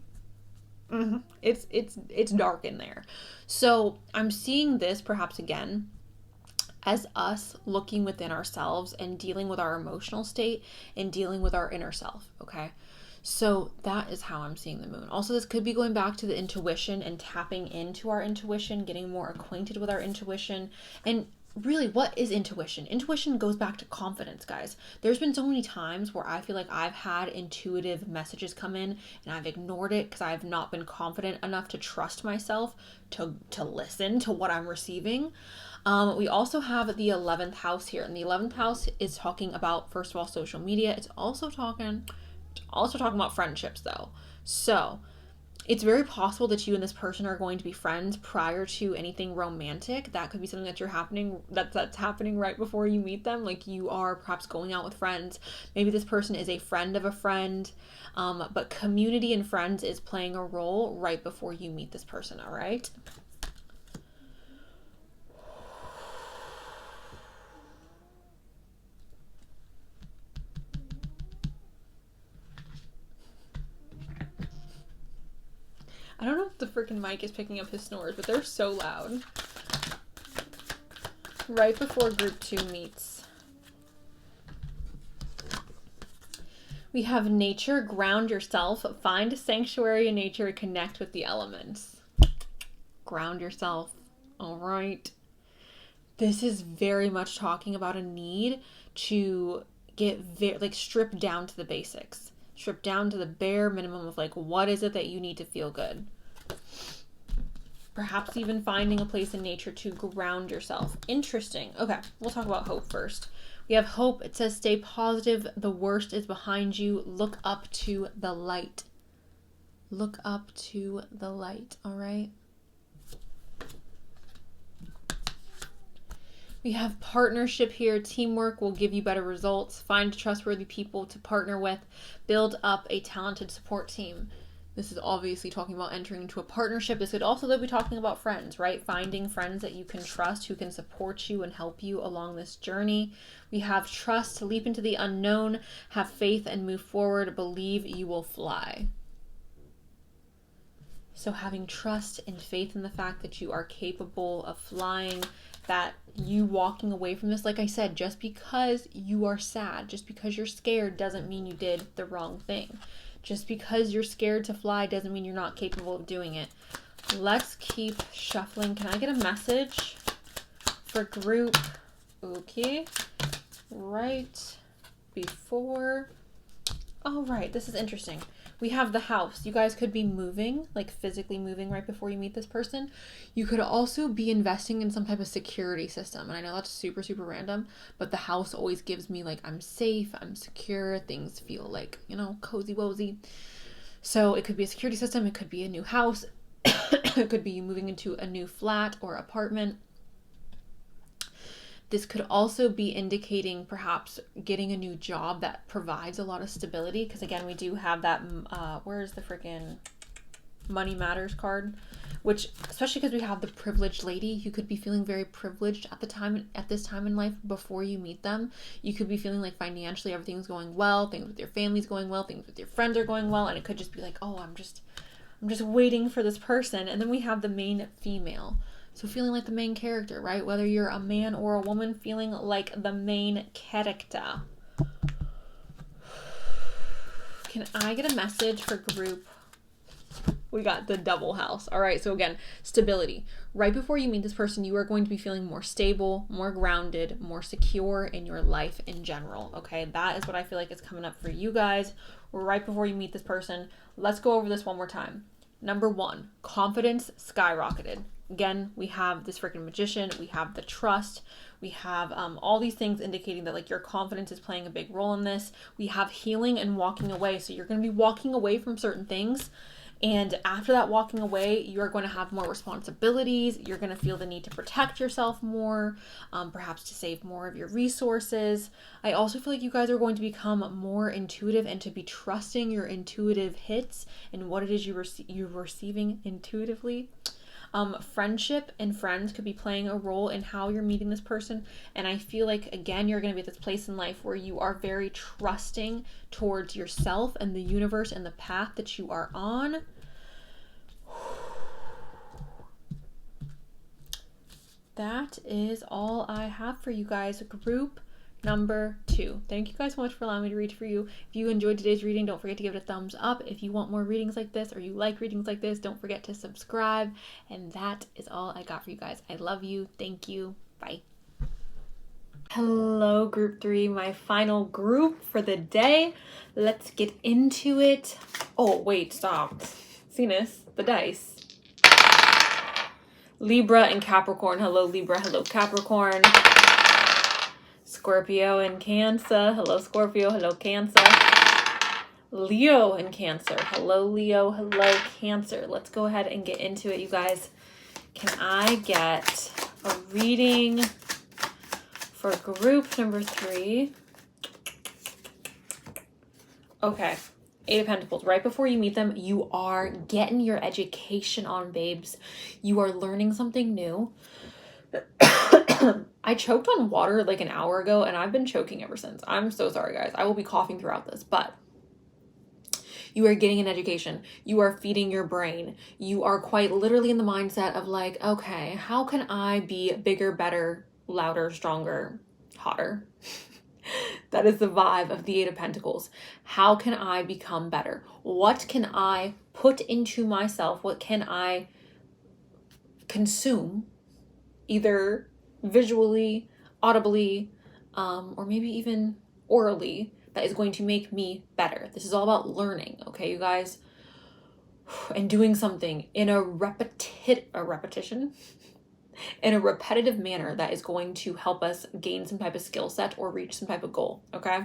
it's dark in there. So I'm seeing this perhaps again as us looking within ourselves and dealing with our emotional state and dealing with our inner self, okay? So that is how I'm seeing the moon. Also, this could be going back to the intuition and tapping into our intuition, getting more acquainted with our intuition. And really, what is intuition? Intuition goes back to confidence, guys. There's been so many times where I feel like I've had intuitive messages come in and I've ignored it because I've not been confident enough to trust myself to listen to what I'm receiving. We also have the 11th house here, and the 11th house is talking about, first of all, social media. It's also talking about friendships, though. So it's very possible that you and this person are going to be friends prior to anything romantic. That could be something that's happening right before you meet them. Like, you are perhaps going out with friends. Maybe this person is a friend of a friend. But community and friends is playing a role right before you meet this person, all right? I don't know if the freaking mic is picking up his snores, but they're so loud. Right before group 2 meets. We have nature, ground yourself, find a sanctuary in nature, connect with the elements. Ground yourself, all right? This is very much talking about a need to get stripped down to the basics. Strip down to the bare minimum of like, what is it that you need to feel good? Perhaps even finding a place in nature to ground yourself. Interesting. Okay, we'll talk about hope first. We have hope. It says, stay positive. The worst is behind you. Look up to the light. Look up to the light, all right? We have partnership here. Teamwork will give you better results. Find trustworthy people to partner with. Build up a talented support team. This is obviously talking about entering into a partnership. This could also be talking about friends, right? Finding friends that you can trust, who can support you and help you along this journey. We have trust, to leap into the unknown, have faith and move forward, believe you will fly. So having trust and faith in the fact that you are capable of flying, that you walking away from this, like I said, just because you are sad, just because you're scared doesn't mean you did the wrong thing. Just because you're scared to fly doesn't mean you're not capable of doing it. Let's keep shuffling. Can I get a message for group Okay. Right before. Oh, right. This is interesting. We have the house. You guys could be moving, like physically moving right before you meet this person. You could also be investing in some type of security system. And I know that's super, super random, but the house always gives me like I'm safe, I'm secure, things feel like, you know, cozy wozy. So it could be a security system, it could be a new house, it could be you moving into a new flat or apartment. This could also be indicating perhaps getting a new job that provides a lot of stability. Because again, we do have that, where's the freaking money matters card? Which, especially because we have the privileged lady, you could be feeling very privileged at this time in life before you meet them. You could be feeling like financially everything's going well, things with your family's going well, things with your friends are going well, and it could just be like, oh, I'm just waiting for this person. And then we have the main female. So feeling like the main character, right? Whether you're a man or a woman, feeling like the main character. Can I get a message for group? We got the double house. All right, so again, stability. Right before you meet this person, you are going to be feeling more stable, more grounded, more secure in your life in general, okay? That is what I feel like is coming up for you guys right before you meet this person. Let's go over this one more time. Number 1, confidence skyrocketed. Again, we have this freaking magician, we have the trust, we have all these things indicating that like your confidence is playing a big role in this. We have healing and walking away. So you're going to be walking away from certain things. And after that walking away, you're going to have more responsibilities. You're going to feel the need to protect yourself more, perhaps to save more of your resources. I also feel like you guys are going to become more intuitive and to be trusting your intuitive hits and what it is you're receiving intuitively. Friendship and friends could be playing a role in how you're meeting this person. And I feel like, again, you're going to be at this place in life where you are very trusting towards yourself and the universe and the path that you are on. That is all I have for you guys. Group number 2. Thank you guys so much for allowing me to read for you. If you enjoyed today's reading, don't forget to give it a thumbs up. If you want more readings like this or you like readings like this, don't forget to subscribe. And that is all I got for you guys. I love you. Thank you. Bye. Hello, group 3, my final group for the day. Let's get into it. Oh, wait, stop. Cenus, the dice. Libra and Capricorn. Hello, Libra. Hello, Capricorn. Scorpio and Cancer. Hello, Scorpio. Hello, Cancer. Leo and Cancer. Hello, Leo. Hello, Cancer. Let's go ahead and get into it, you guys. Can I get a reading for group number 3? Okay. 8 of Pentacles. Right before you meet them, you are getting your education on, babes. You are learning something new. I choked on water like an hour ago, and I've been choking ever since. I'm so sorry, guys. I will be coughing throughout this, but you are getting an education. You are feeding your brain. You are quite literally in the mindset of like, okay, how can I be bigger, better, louder, stronger, hotter? That is the vibe of the 8 of Pentacles. How can I become better? What can I put into myself? What can I consume, either visually, audibly, or maybe even orally, that is going to make me better? This is all about learning, okay, you guys? And doing something in a repetition? In a repetitive manner that is going to help us gain some type of skill set or reach some type of goal, okay?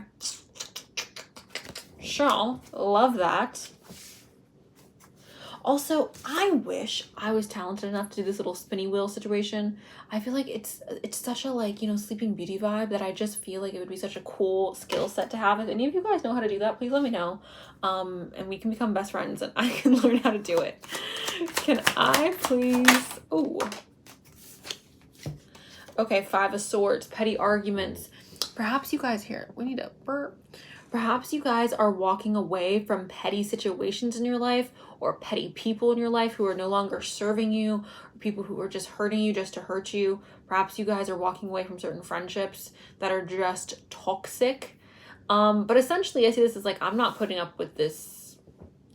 So, love that. Also, I wish I was talented enough to do this little spinny wheel situation. I feel like it's such a, like, you know, Sleeping Beauty vibe that I just feel like it would be such a cool skill set to have. If any of you guys know how to do that, please let me know. And we can become best friends and I can learn how to do it. Can I please... Ooh. Okay, 5 of Swords, petty arguments. Perhaps you guys here, we need a burp. Perhaps you guys are walking away from petty situations in your life or petty people in your life who are no longer serving you, or people who are just hurting you just to hurt you. Perhaps you guys are walking away from certain friendships that are just toxic. But essentially, I see this as like, I'm not putting up with this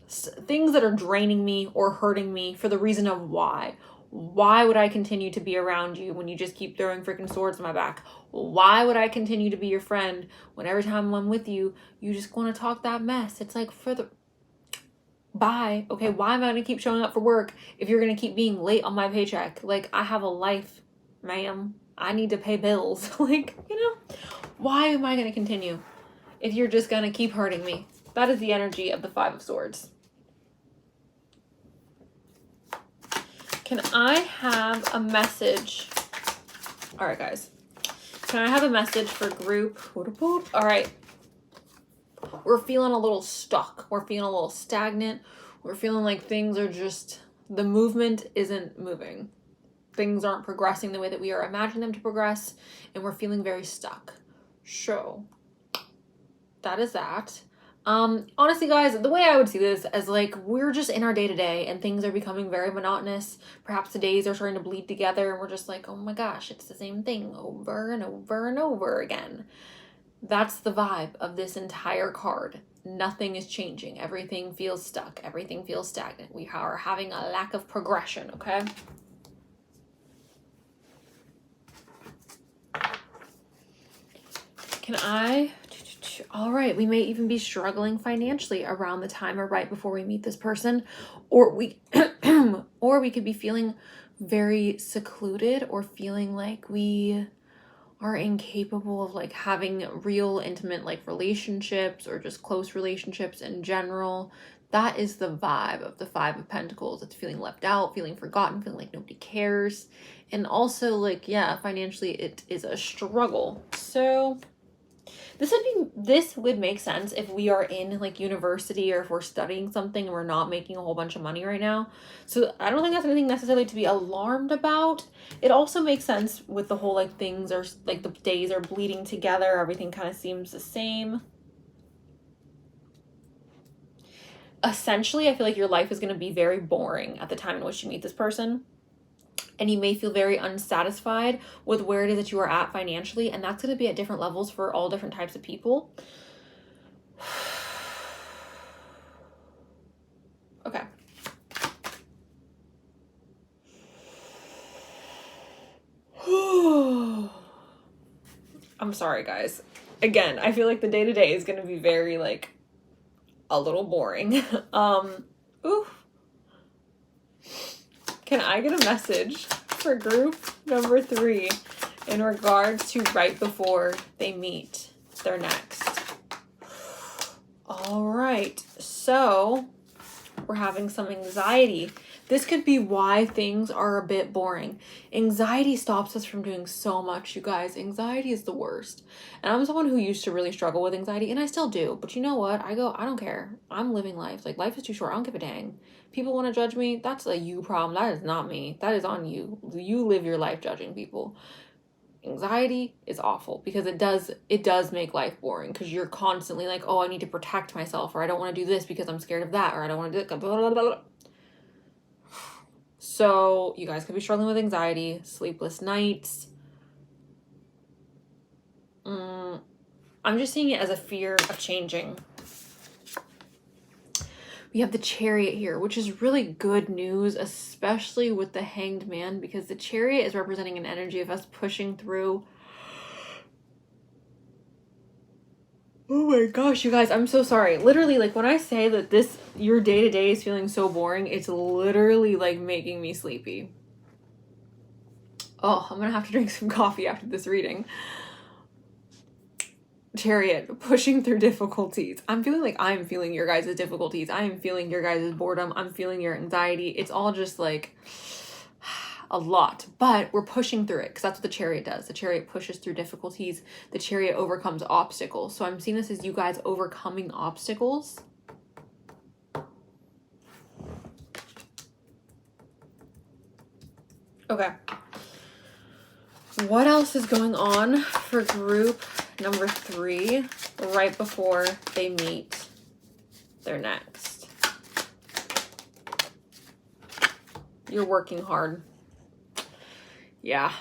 things that are draining me or hurting me for the reason of why. Why would I continue to be around you when you just keep throwing freaking swords in my back? Why would I continue to be your friend when every time I'm with you, you just want to talk that mess? It's like, bye. Okay, why am I going to keep showing up for work if you're going to keep being late on my paycheck? Like, I have a life, ma'am. I need to pay bills. Like, why am I going to continue if you're just going to keep hurting me? That is the energy of the Five of Swords. Can I have a message? All right, guys. Can I have a message for group? All right. We're feeling a little stuck. We're feeling a little stagnant. We're feeling like things are just, the movement isn't moving. Things aren't progressing the way that we are imagining them to progress, and we're feeling very stuck. So, that is that. Honestly, guys, the way I would see this as like, we're just in our day-to-day and things are becoming very monotonous. Perhaps the days are starting to bleed together and we're just like, oh my gosh, it's the same thing over and over and over again. That's the vibe of this entire card. Nothing is changing. Everything feels stuck. Everything feels stagnant. We are having a lack of progression, okay? All right, we may even be struggling financially around the time or right before we meet this person, or we or we could be feeling very secluded or feeling like we are incapable of like having real intimate like relationships or just close relationships in general. That is the vibe of the Five of Pentacles. It's feeling left out, feeling forgotten, feeling like nobody cares. And also like, yeah, financially it is a struggle. So this would make sense if we are in like university or if we're studying something and we're not making a whole bunch of money right now. So I don't think that's anything necessarily to be alarmed about. It also makes sense with the whole like things are like the days are bleeding together. Everything kind of seems the same. Essentially, I feel like your life is going to be very boring at the time in which you meet this person. And you may feel very unsatisfied with where it is that you are at financially. And that's going to be at different levels for all different types of people. Okay. I'm sorry, guys. Again, I feel like the day-to-day is going to be very, like, a little boring. Oof. Can I get a message for group number 3 in regards to right before they meet their next? All right, so we're having some anxiety. This could be why things are a bit boring. Anxiety stops us from doing so much, you guys. Anxiety is the worst. And I'm someone who used to really struggle with anxiety, and I still do. But you know what? I don't care. I'm living life. Like, life is too short. I don't give a dang. People want to judge me. That's a you problem. That is not me. That is on you. You live your life judging people. Anxiety is awful because it does make life boring because you're constantly like, oh, I need to protect myself, or I don't want to do this because I'm scared of that, or I don't want to do that. Blah, blah, blah, blah. So you guys could be struggling with anxiety, sleepless nights. I'm just seeing it as a fear of changing. We have the Chariot here, which is really good news, especially with the Hanged Man, because the Chariot is representing an energy of us pushing through. Oh my gosh, you guys, I'm so sorry. Literally, like, when I say that your day-to-day is feeling so boring, it's literally, like, making me sleepy. Oh, I'm gonna have to drink some coffee after this reading. Chariot, pushing through difficulties. I'm feeling like I'm feeling your guys' difficulties. I am feeling your guys' boredom. I'm feeling your anxiety. It's all just, like, a lot, but we're pushing through it because that's what the Chariot does. The Chariot pushes through difficulties. The Chariot overcomes obstacles. So I'm seeing this as you guys overcoming obstacles. Okay. What else is going on for group number 3 right before they meet their next? You're working hard. Yeah,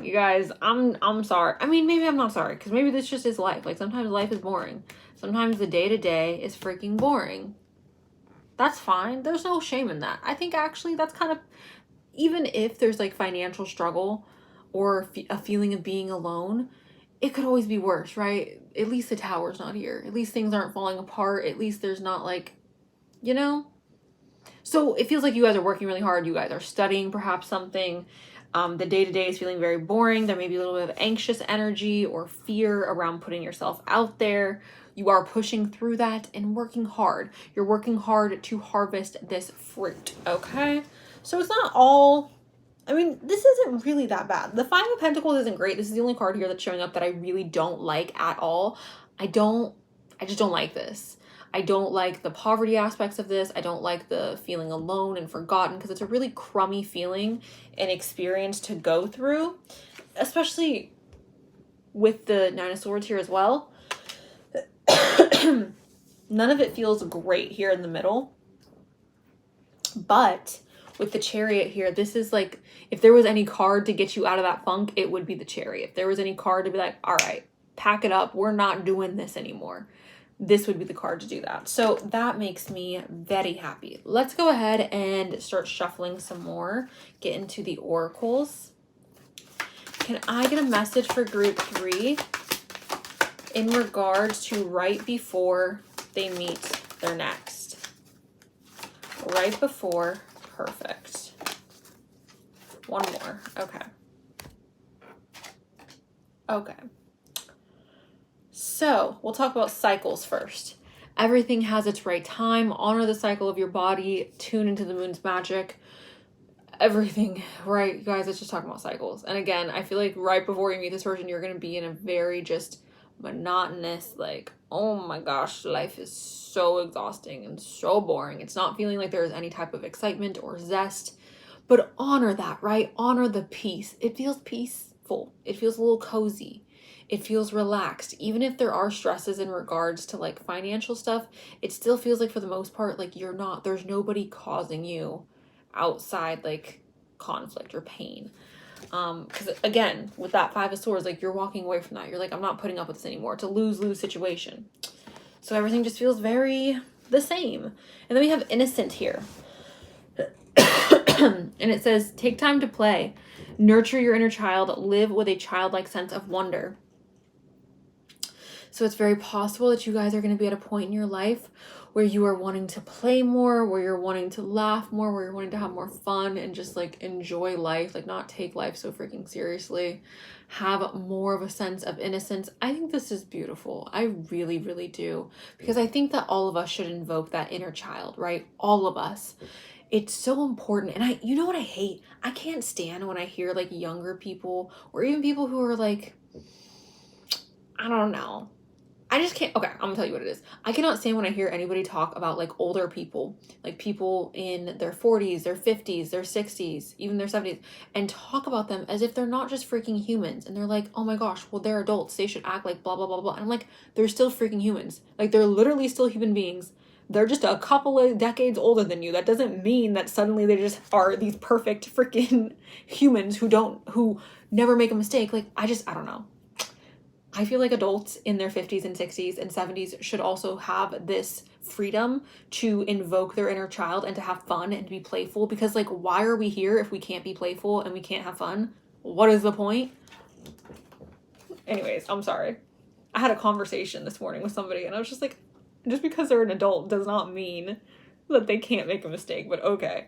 you guys, I'm sorry. I mean, maybe I'm not sorry, because maybe this just is life. Like, sometimes life is boring. Sometimes the day-to-day is freaking boring. That's fine. There's no shame in that. I think actually that's kind of, even if there's like financial struggle or a feeling of being alone, it could always be worse, right? At least the tower's not here. At least things aren't falling apart. At least there's not like, you know? So it feels like you guys are working really hard. You guys are studying perhaps something. The day-to-day is feeling very boring. There may be a little bit of anxious energy or fear around putting yourself out there. You are pushing through that and working hard. You're working hard to harvest this fruit, okay? So it's not all... I mean, this isn't really that bad. The Five of Pentacles isn't great. This is the only card here that's showing up that I really don't like at all. I just don't like this. I don't like the poverty aspects of this. I don't like the feeling alone and forgotten, because it's a really crummy feeling and experience to go through, especially with the Nine of Swords here as well. None of it feels great here in the middle. But with the Chariot here, this is like, if there was any card to get you out of that funk, it would be the Chariot. If there was any card to be like, all right, pack it up, we're not doing this anymore, this would be the card to do that. So that makes me very happy. Let's go ahead and start shuffling some more, get into the oracles. Can I get a message for group 3 in regards to right before they meet their next? Right before, perfect. One more, okay. Okay. So we'll talk about cycles first. Everything has its right time. Honor the cycle of your body. Tune into the moon's magic. Everything, right, guys? Let's just talk about cycles. And again, I feel like right before you meet this person, you're going to be in a very just monotonous, like, oh my gosh, life is so exhausting and so boring. It's not feeling like there's any type of excitement or zest. But honor that, right? Honor the peace. It feels peaceful. It feels a little cozy. It feels relaxed. Even if there are stresses in regards to like financial stuff, it still feels like for the most part, like there's nobody causing you outside like conflict or pain. Because again, with that Five of Swords, like you're walking away from that. You're like, I'm not putting up with this anymore. It's a lose-lose situation. So everything just feels very the same. And then we have Innocent here. And it says, take time to play. Nurture your inner child. Live with a childlike sense of wonder. So it's very possible that you guys are going to be at a point in your life where you are wanting to play more, where you're wanting to laugh more, where you're wanting to have more fun and just like enjoy life, like not take life so freaking seriously, have more of a sense of innocence. I think this is beautiful. I really, really do. Because I think that all of us should invoke that inner child, right? All of us. It's so important. And you know what I hate? I can't stand when I hear like younger people or even people who are like, I don't know. I just can't. Okay, I'm gonna tell you what it is. I cannot stand when I hear anybody talk about like older people, like people in their 40s, their 50s, their 60s, even their 70s, and talk about them as if they're not just freaking humans. And they're like, oh my gosh, well, they're adults. They should act like blah, blah, blah, blah. And I'm like, they're still freaking humans. Like, they're literally still human beings. They're just a couple of decades older than you. That doesn't mean that suddenly they just are these perfect freaking humans who never make a mistake. Like, I don't know. I feel like adults in their 50s and 60s and 70s should also have this freedom to invoke their inner child and to have fun and to be playful, because like, why are we here if we can't be playful and we can't have fun? What is the point? Anyways, I'm sorry. I had a conversation this morning with somebody and I was just like, just because they're an adult does not mean that they can't make a mistake, but okay.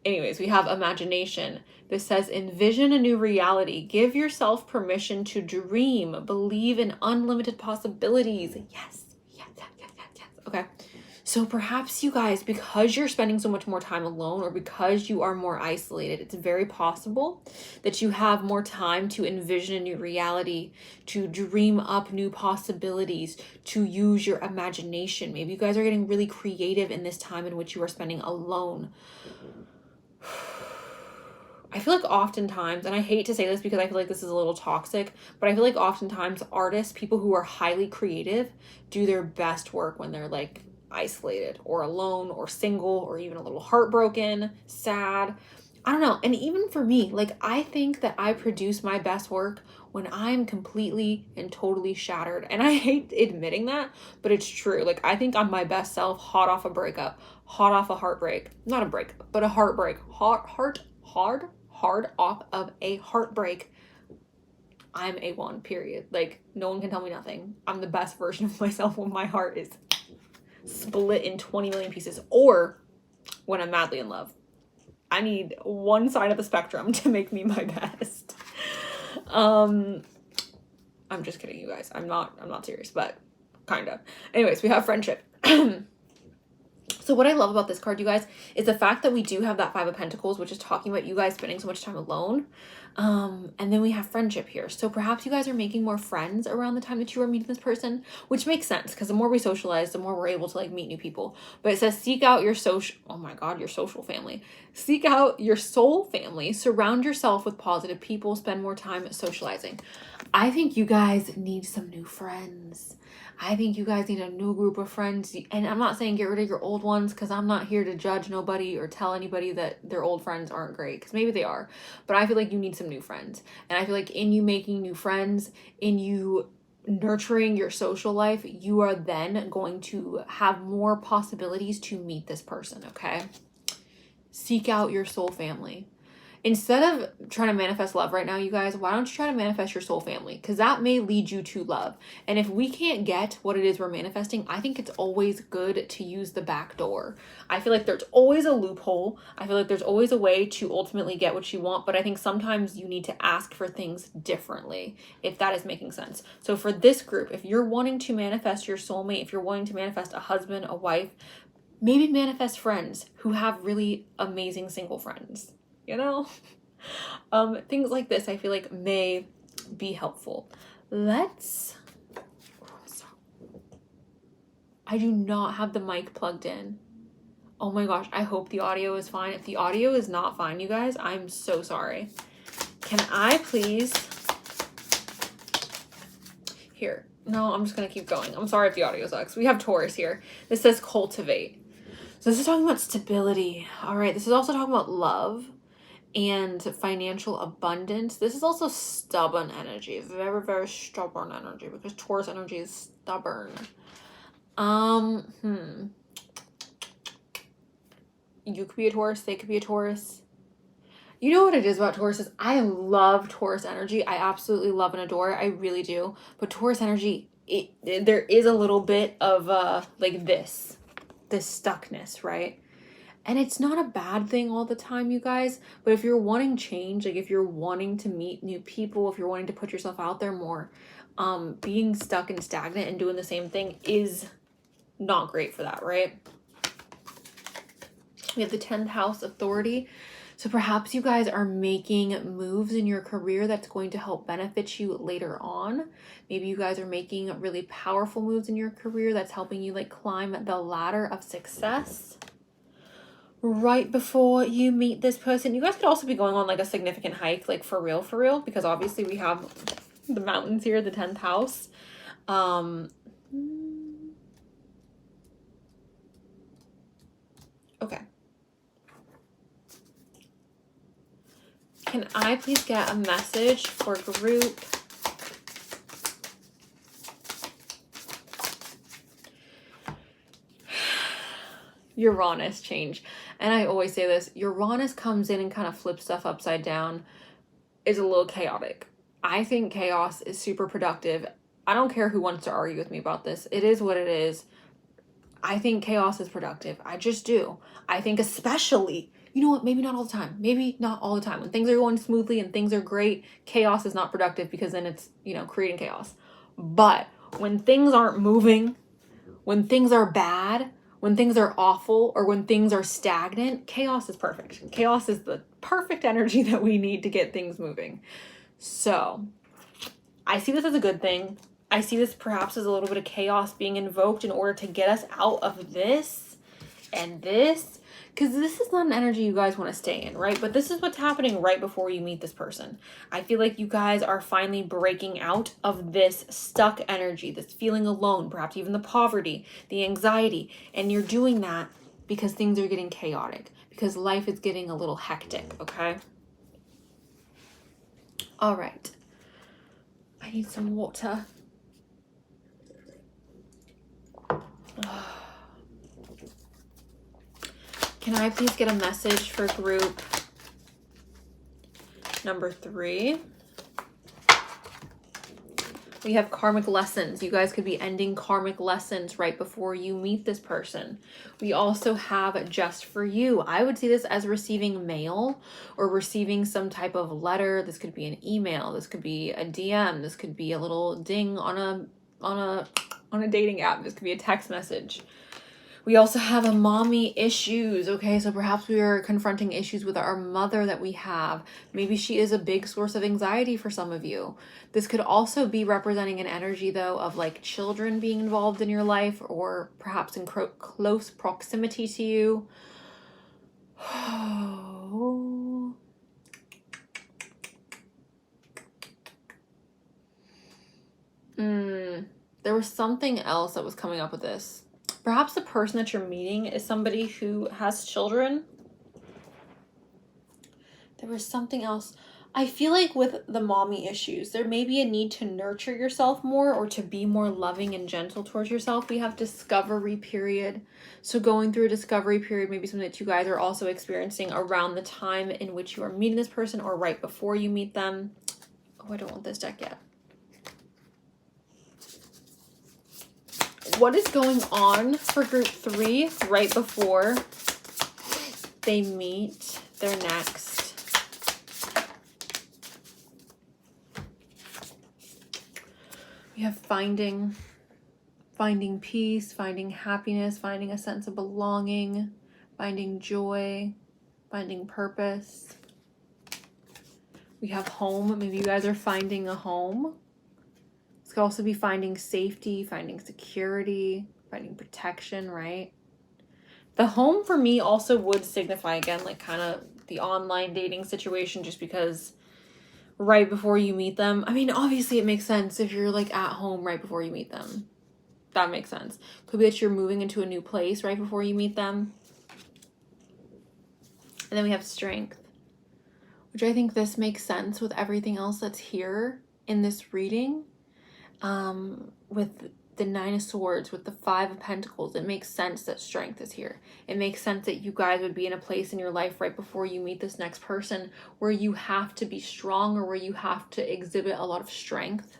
Anyways, we have imagination. This says, envision a new reality. Give yourself permission to dream. Believe in unlimited possibilities. Yes. Okay. So perhaps you guys, because you're spending so much more time alone or because you are more isolated, it's very possible that you have more time to envision a new reality, to dream up new possibilities, to use your imagination. Maybe you guys are getting really creative in this time in which you are spending alone. I feel like oftentimes, and I hate to say this because I feel like this is a little toxic, but I feel like oftentimes artists, people who are highly creative, do their best work when they're like isolated or alone or single or even a little heartbroken, sad. I don't know. And even for me, like, I think that I produce my best work when I'm completely and totally shattered. And I hate admitting that, but it's true. Like, I think I'm my best self hot off a breakup, hot off a heartbreak, not a breakup, but a heartbreak, hard off of a heartbreak, I'm A1, period. Like, no one can tell me nothing. I'm the best version of myself when my heart is split in 20 million pieces, or when I'm madly in love. I need one side of the spectrum to make me my best. I'm just kidding, you guys. I'm not serious, but kind of. Anyways, we have friendship. So what I love about this card, you guys, is the fact that we do have that Five of Pentacles, which is talking about you guys spending so much time alone. And then we have friendship here. So perhaps you guys are making more friends around the time that you are meeting this person, which makes sense because the more we socialize, the more we're able to like meet new people. But it says seek out your social, oh my God, your social family. Seek out your soul family. Surround yourself with positive people. Spend more time socializing. I think you guys need some new friends. I think you guys need a new group of friends. And I'm not saying get rid of your old ones because I'm not here to judge nobody or tell anybody that their old friends aren't great, because maybe they are. But I feel like you need some new friends. And I feel like in you making new friends, in you nurturing your social life, you are then going to have more possibilities to meet this person, okay? Seek out your soul family. Instead of trying to manifest love right now, you guys, why don't you try to manifest your soul family? Because that may lead you to love. And if we can't get what it is we're manifesting, I think it's always good to use the back door. I feel like there's always a loophole. I feel like there's always a way to ultimately get what you want. But I think sometimes you need to ask for things differently, if that is making sense. So for this group, if you're wanting to manifest your soulmate, if you're wanting to manifest a husband, a wife, maybe manifest friends who have really amazing single friends. You know, things like this I feel like may be helpful. I do not have the mic plugged in. Oh my gosh, I hope the audio is fine. If the audio is not fine, you guys, I'm so sorry. Can I please, here, no, I'm just gonna keep going. I'm sorry if the audio sucks. We have Taurus here. This says cultivate. So this is talking about stability. All right, this is also talking about love and financial abundance. This is also stubborn energy, very, very stubborn energy, because Taurus energy is stubborn. You could be a Taurus, they could be a Taurus. You know what it is about Taurus is I love Taurus energy. I absolutely love and adore it. I really do. But Taurus energy, there is a little bit of like this stuckness, right? And it's not a bad thing all the time, you guys. But if you're wanting change, like if you're wanting to meet new people, if you're wanting to put yourself out there more, being stuck and stagnant and doing the same thing is not great for that, right? We have the 10th house authority. So perhaps you guys are making moves in your career that's going to help benefit you later on. Maybe you guys are making really powerful moves in your career that's helping you like climb the ladder of success right before you meet this person. You guys could also be going on like a significant hike, like for real, because obviously we have the mountains here, the 10th house. Okay. Can I please get a message for group? Uranus change. And I always say this, Uranus comes in and kind of flips stuff upside down, is a little chaotic. I think chaos is super productive. I don't care who wants to argue with me about this. It is what it is. I think chaos is productive. I just do. I think especially, you know what, maybe not all the time. Maybe not all the time. When things are going smoothly and things are great, chaos is not productive because then it's, you know, creating chaos. But when things aren't moving, when things are bad, when things are awful, or when things are stagnant, chaos is perfect. Chaos is the perfect energy that we need to get things moving. So I see this as a good thing. I see this perhaps as a little bit of chaos being invoked in order to get us out of this and this, because this is not an energy you guys want to stay in, right? But this is what's happening right before you meet this person. I feel like you guys are finally breaking out of this stuck energy, this feeling alone, perhaps even the poverty, the anxiety, and you're doing that because things are getting chaotic, because life is getting a little hectic, okay? All right. I need some water. Can I please get a message for group Number 3. We have karmic lessons. You guys could be ending karmic lessons right before you meet this person. We also have just for you. I would see this as receiving mail or receiving some type of letter. This could be an email. This could be a DM. This could be a little ding on a dating app. This could be a text message. We also have a mommy issues, okay? So perhaps we are confronting issues with our mother that we have. Maybe she is a big source of anxiety for some of you. This could also be representing an energy, though, of like children being involved in your life or perhaps in close proximity to you. There was something else that was coming up with this. Perhaps the person that you're meeting is somebody who has children. There was something else. I feel like with the mommy issues, there may be a need to nurture yourself more or to be more loving and gentle towards yourself. We have discovery period. So going through a discovery period, maybe something that you guys are also experiencing around the time in which you are meeting this person or right before you meet them. Oh, I don't want this deck yet. What is going on for group 3 right before they meet their next? We have finding peace, finding happiness, finding a sense of belonging, finding joy, finding purpose. We have home. Maybe you guys are finding a home. This could also be finding safety, finding security, finding protection, right? The home for me also would signify, again, like kind of the online dating situation, just because right before you meet them. I mean, obviously it makes sense if you're like at home right before you meet them. That makes sense. Could be that you're moving into a new place right before you meet them. And then we have strength, which I think this makes sense with everything else that's here in this reading. With the 9 of Swords, with the 5 of Pentacles, it makes sense that strength is here. It makes sense that you guys would be in a place in your life right before you meet this next person where you have to be strong or where you have to exhibit a lot of strength.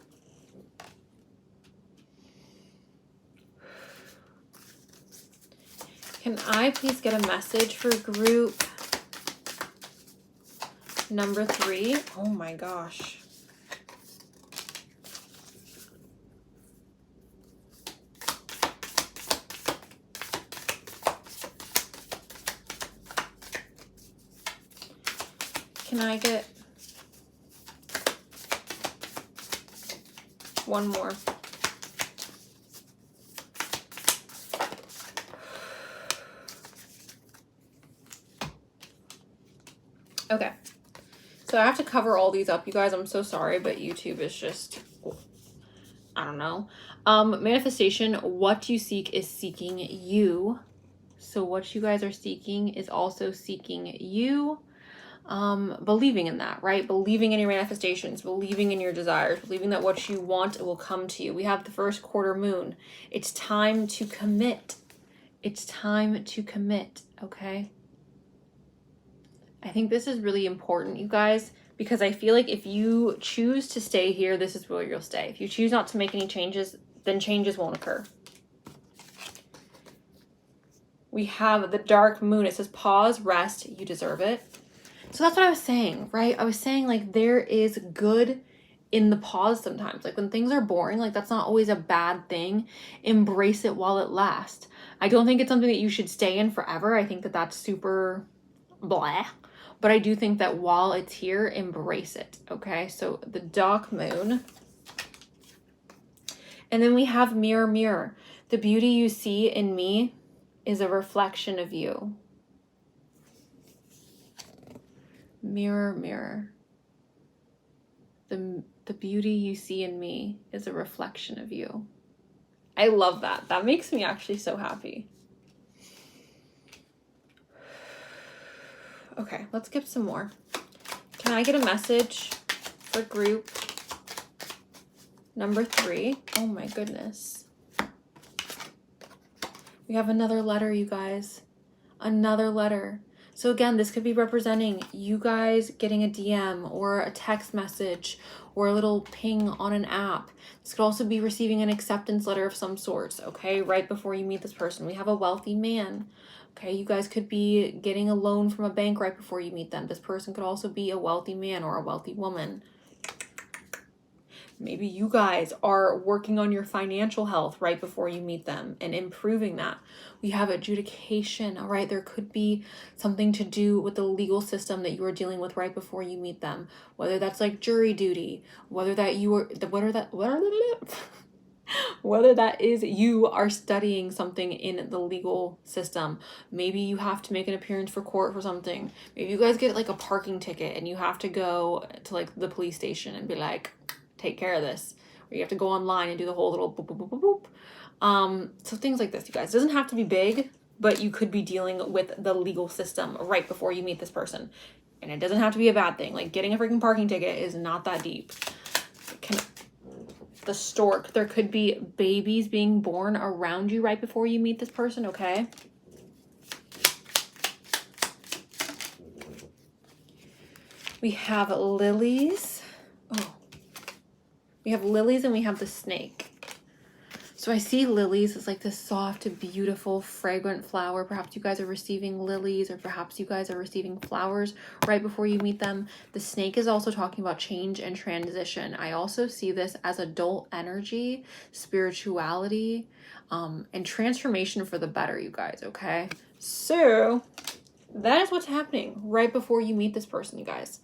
Can I please get a message for group number 3? Oh my gosh. Can I get one more? Okay. So I have to cover all these up, you guys. I'm so sorry, but YouTube is just, I don't know. Manifestation, what you seek is seeking you. So what you guys are seeking is also seeking you. Believing in that, right? Believing in your manifestations, believing in your desires, believing that what you want will come to you. We have the first quarter moon. It's time to commit. It's time to commit, okay? I think this is really important, you guys, because I feel like if you choose to stay here, this is where you'll stay. If you choose not to make any changes, then changes won't occur. We have the dark moon. It says pause, rest, you deserve it. So that's what I was saying, right? I was saying like there is good in the pause sometimes. Like when things are boring, like that's not always a bad thing. Embrace it while it lasts. I don't think it's something that you should stay in forever. I think that that's super blah. But I do think that while it's here, embrace it, okay? So the dark moon. And then we have mirror, mirror. The beauty you see in me is a reflection of you. Mirror, mirror. The beauty you see in me is a reflection of you. I love that. That makes me actually so happy. Okay, let's get some more. Can I get a message for group number 3? Oh my goodness. We have another letter, you guys. Another letter. So again, this could be representing you guys getting a DM or a text message or a little ping on an app. This could also be receiving an acceptance letter of some sorts, okay, right before you meet this person. We have a wealthy man. Okay, you guys could be getting a loan from a bank right before you meet them. This person could also be a wealthy man or a wealthy woman. Maybe you guys are working on your financial health right before you meet them and improving that. We have adjudication, all right? There could be something to do with the legal system that you are dealing with right before you meet them, whether that's like jury duty, whether that is you are studying something in the legal system. Maybe you have to make an appearance for court for something. Maybe you guys get like a parking ticket and you have to go to like the police station and be like, take care of this, or you have to go online and do the whole little boop, boop, boop, boop, boop. So things like this, you guys. It doesn't have to be big, but you could be dealing with the legal system right before you meet this person. And it doesn't have to be a bad thing. Like getting a freaking parking ticket is not that deep. The stork, there could be babies being born around you right before you meet this person, okay? We have lilies. Oh. We have lilies and we have the snake. So I see lilies as like this soft, beautiful, fragrant flower. Perhaps you guys are receiving lilies, or perhaps you guys are receiving flowers right before you meet them. The snake is also talking about change and transition. I also see this as adult energy, spirituality, and transformation for the better, you guys, okay? So that is what's happening right before you meet this person, you guys.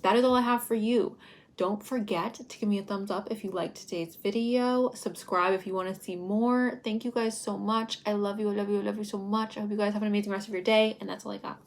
That is all I have for you. Don't forget to give me a thumbs up if you liked today's video. Subscribe if you want to see more. Thank you guys so much. I love you. I love you. I love you so much. I hope you guys have an amazing rest of your day. And that's all I got.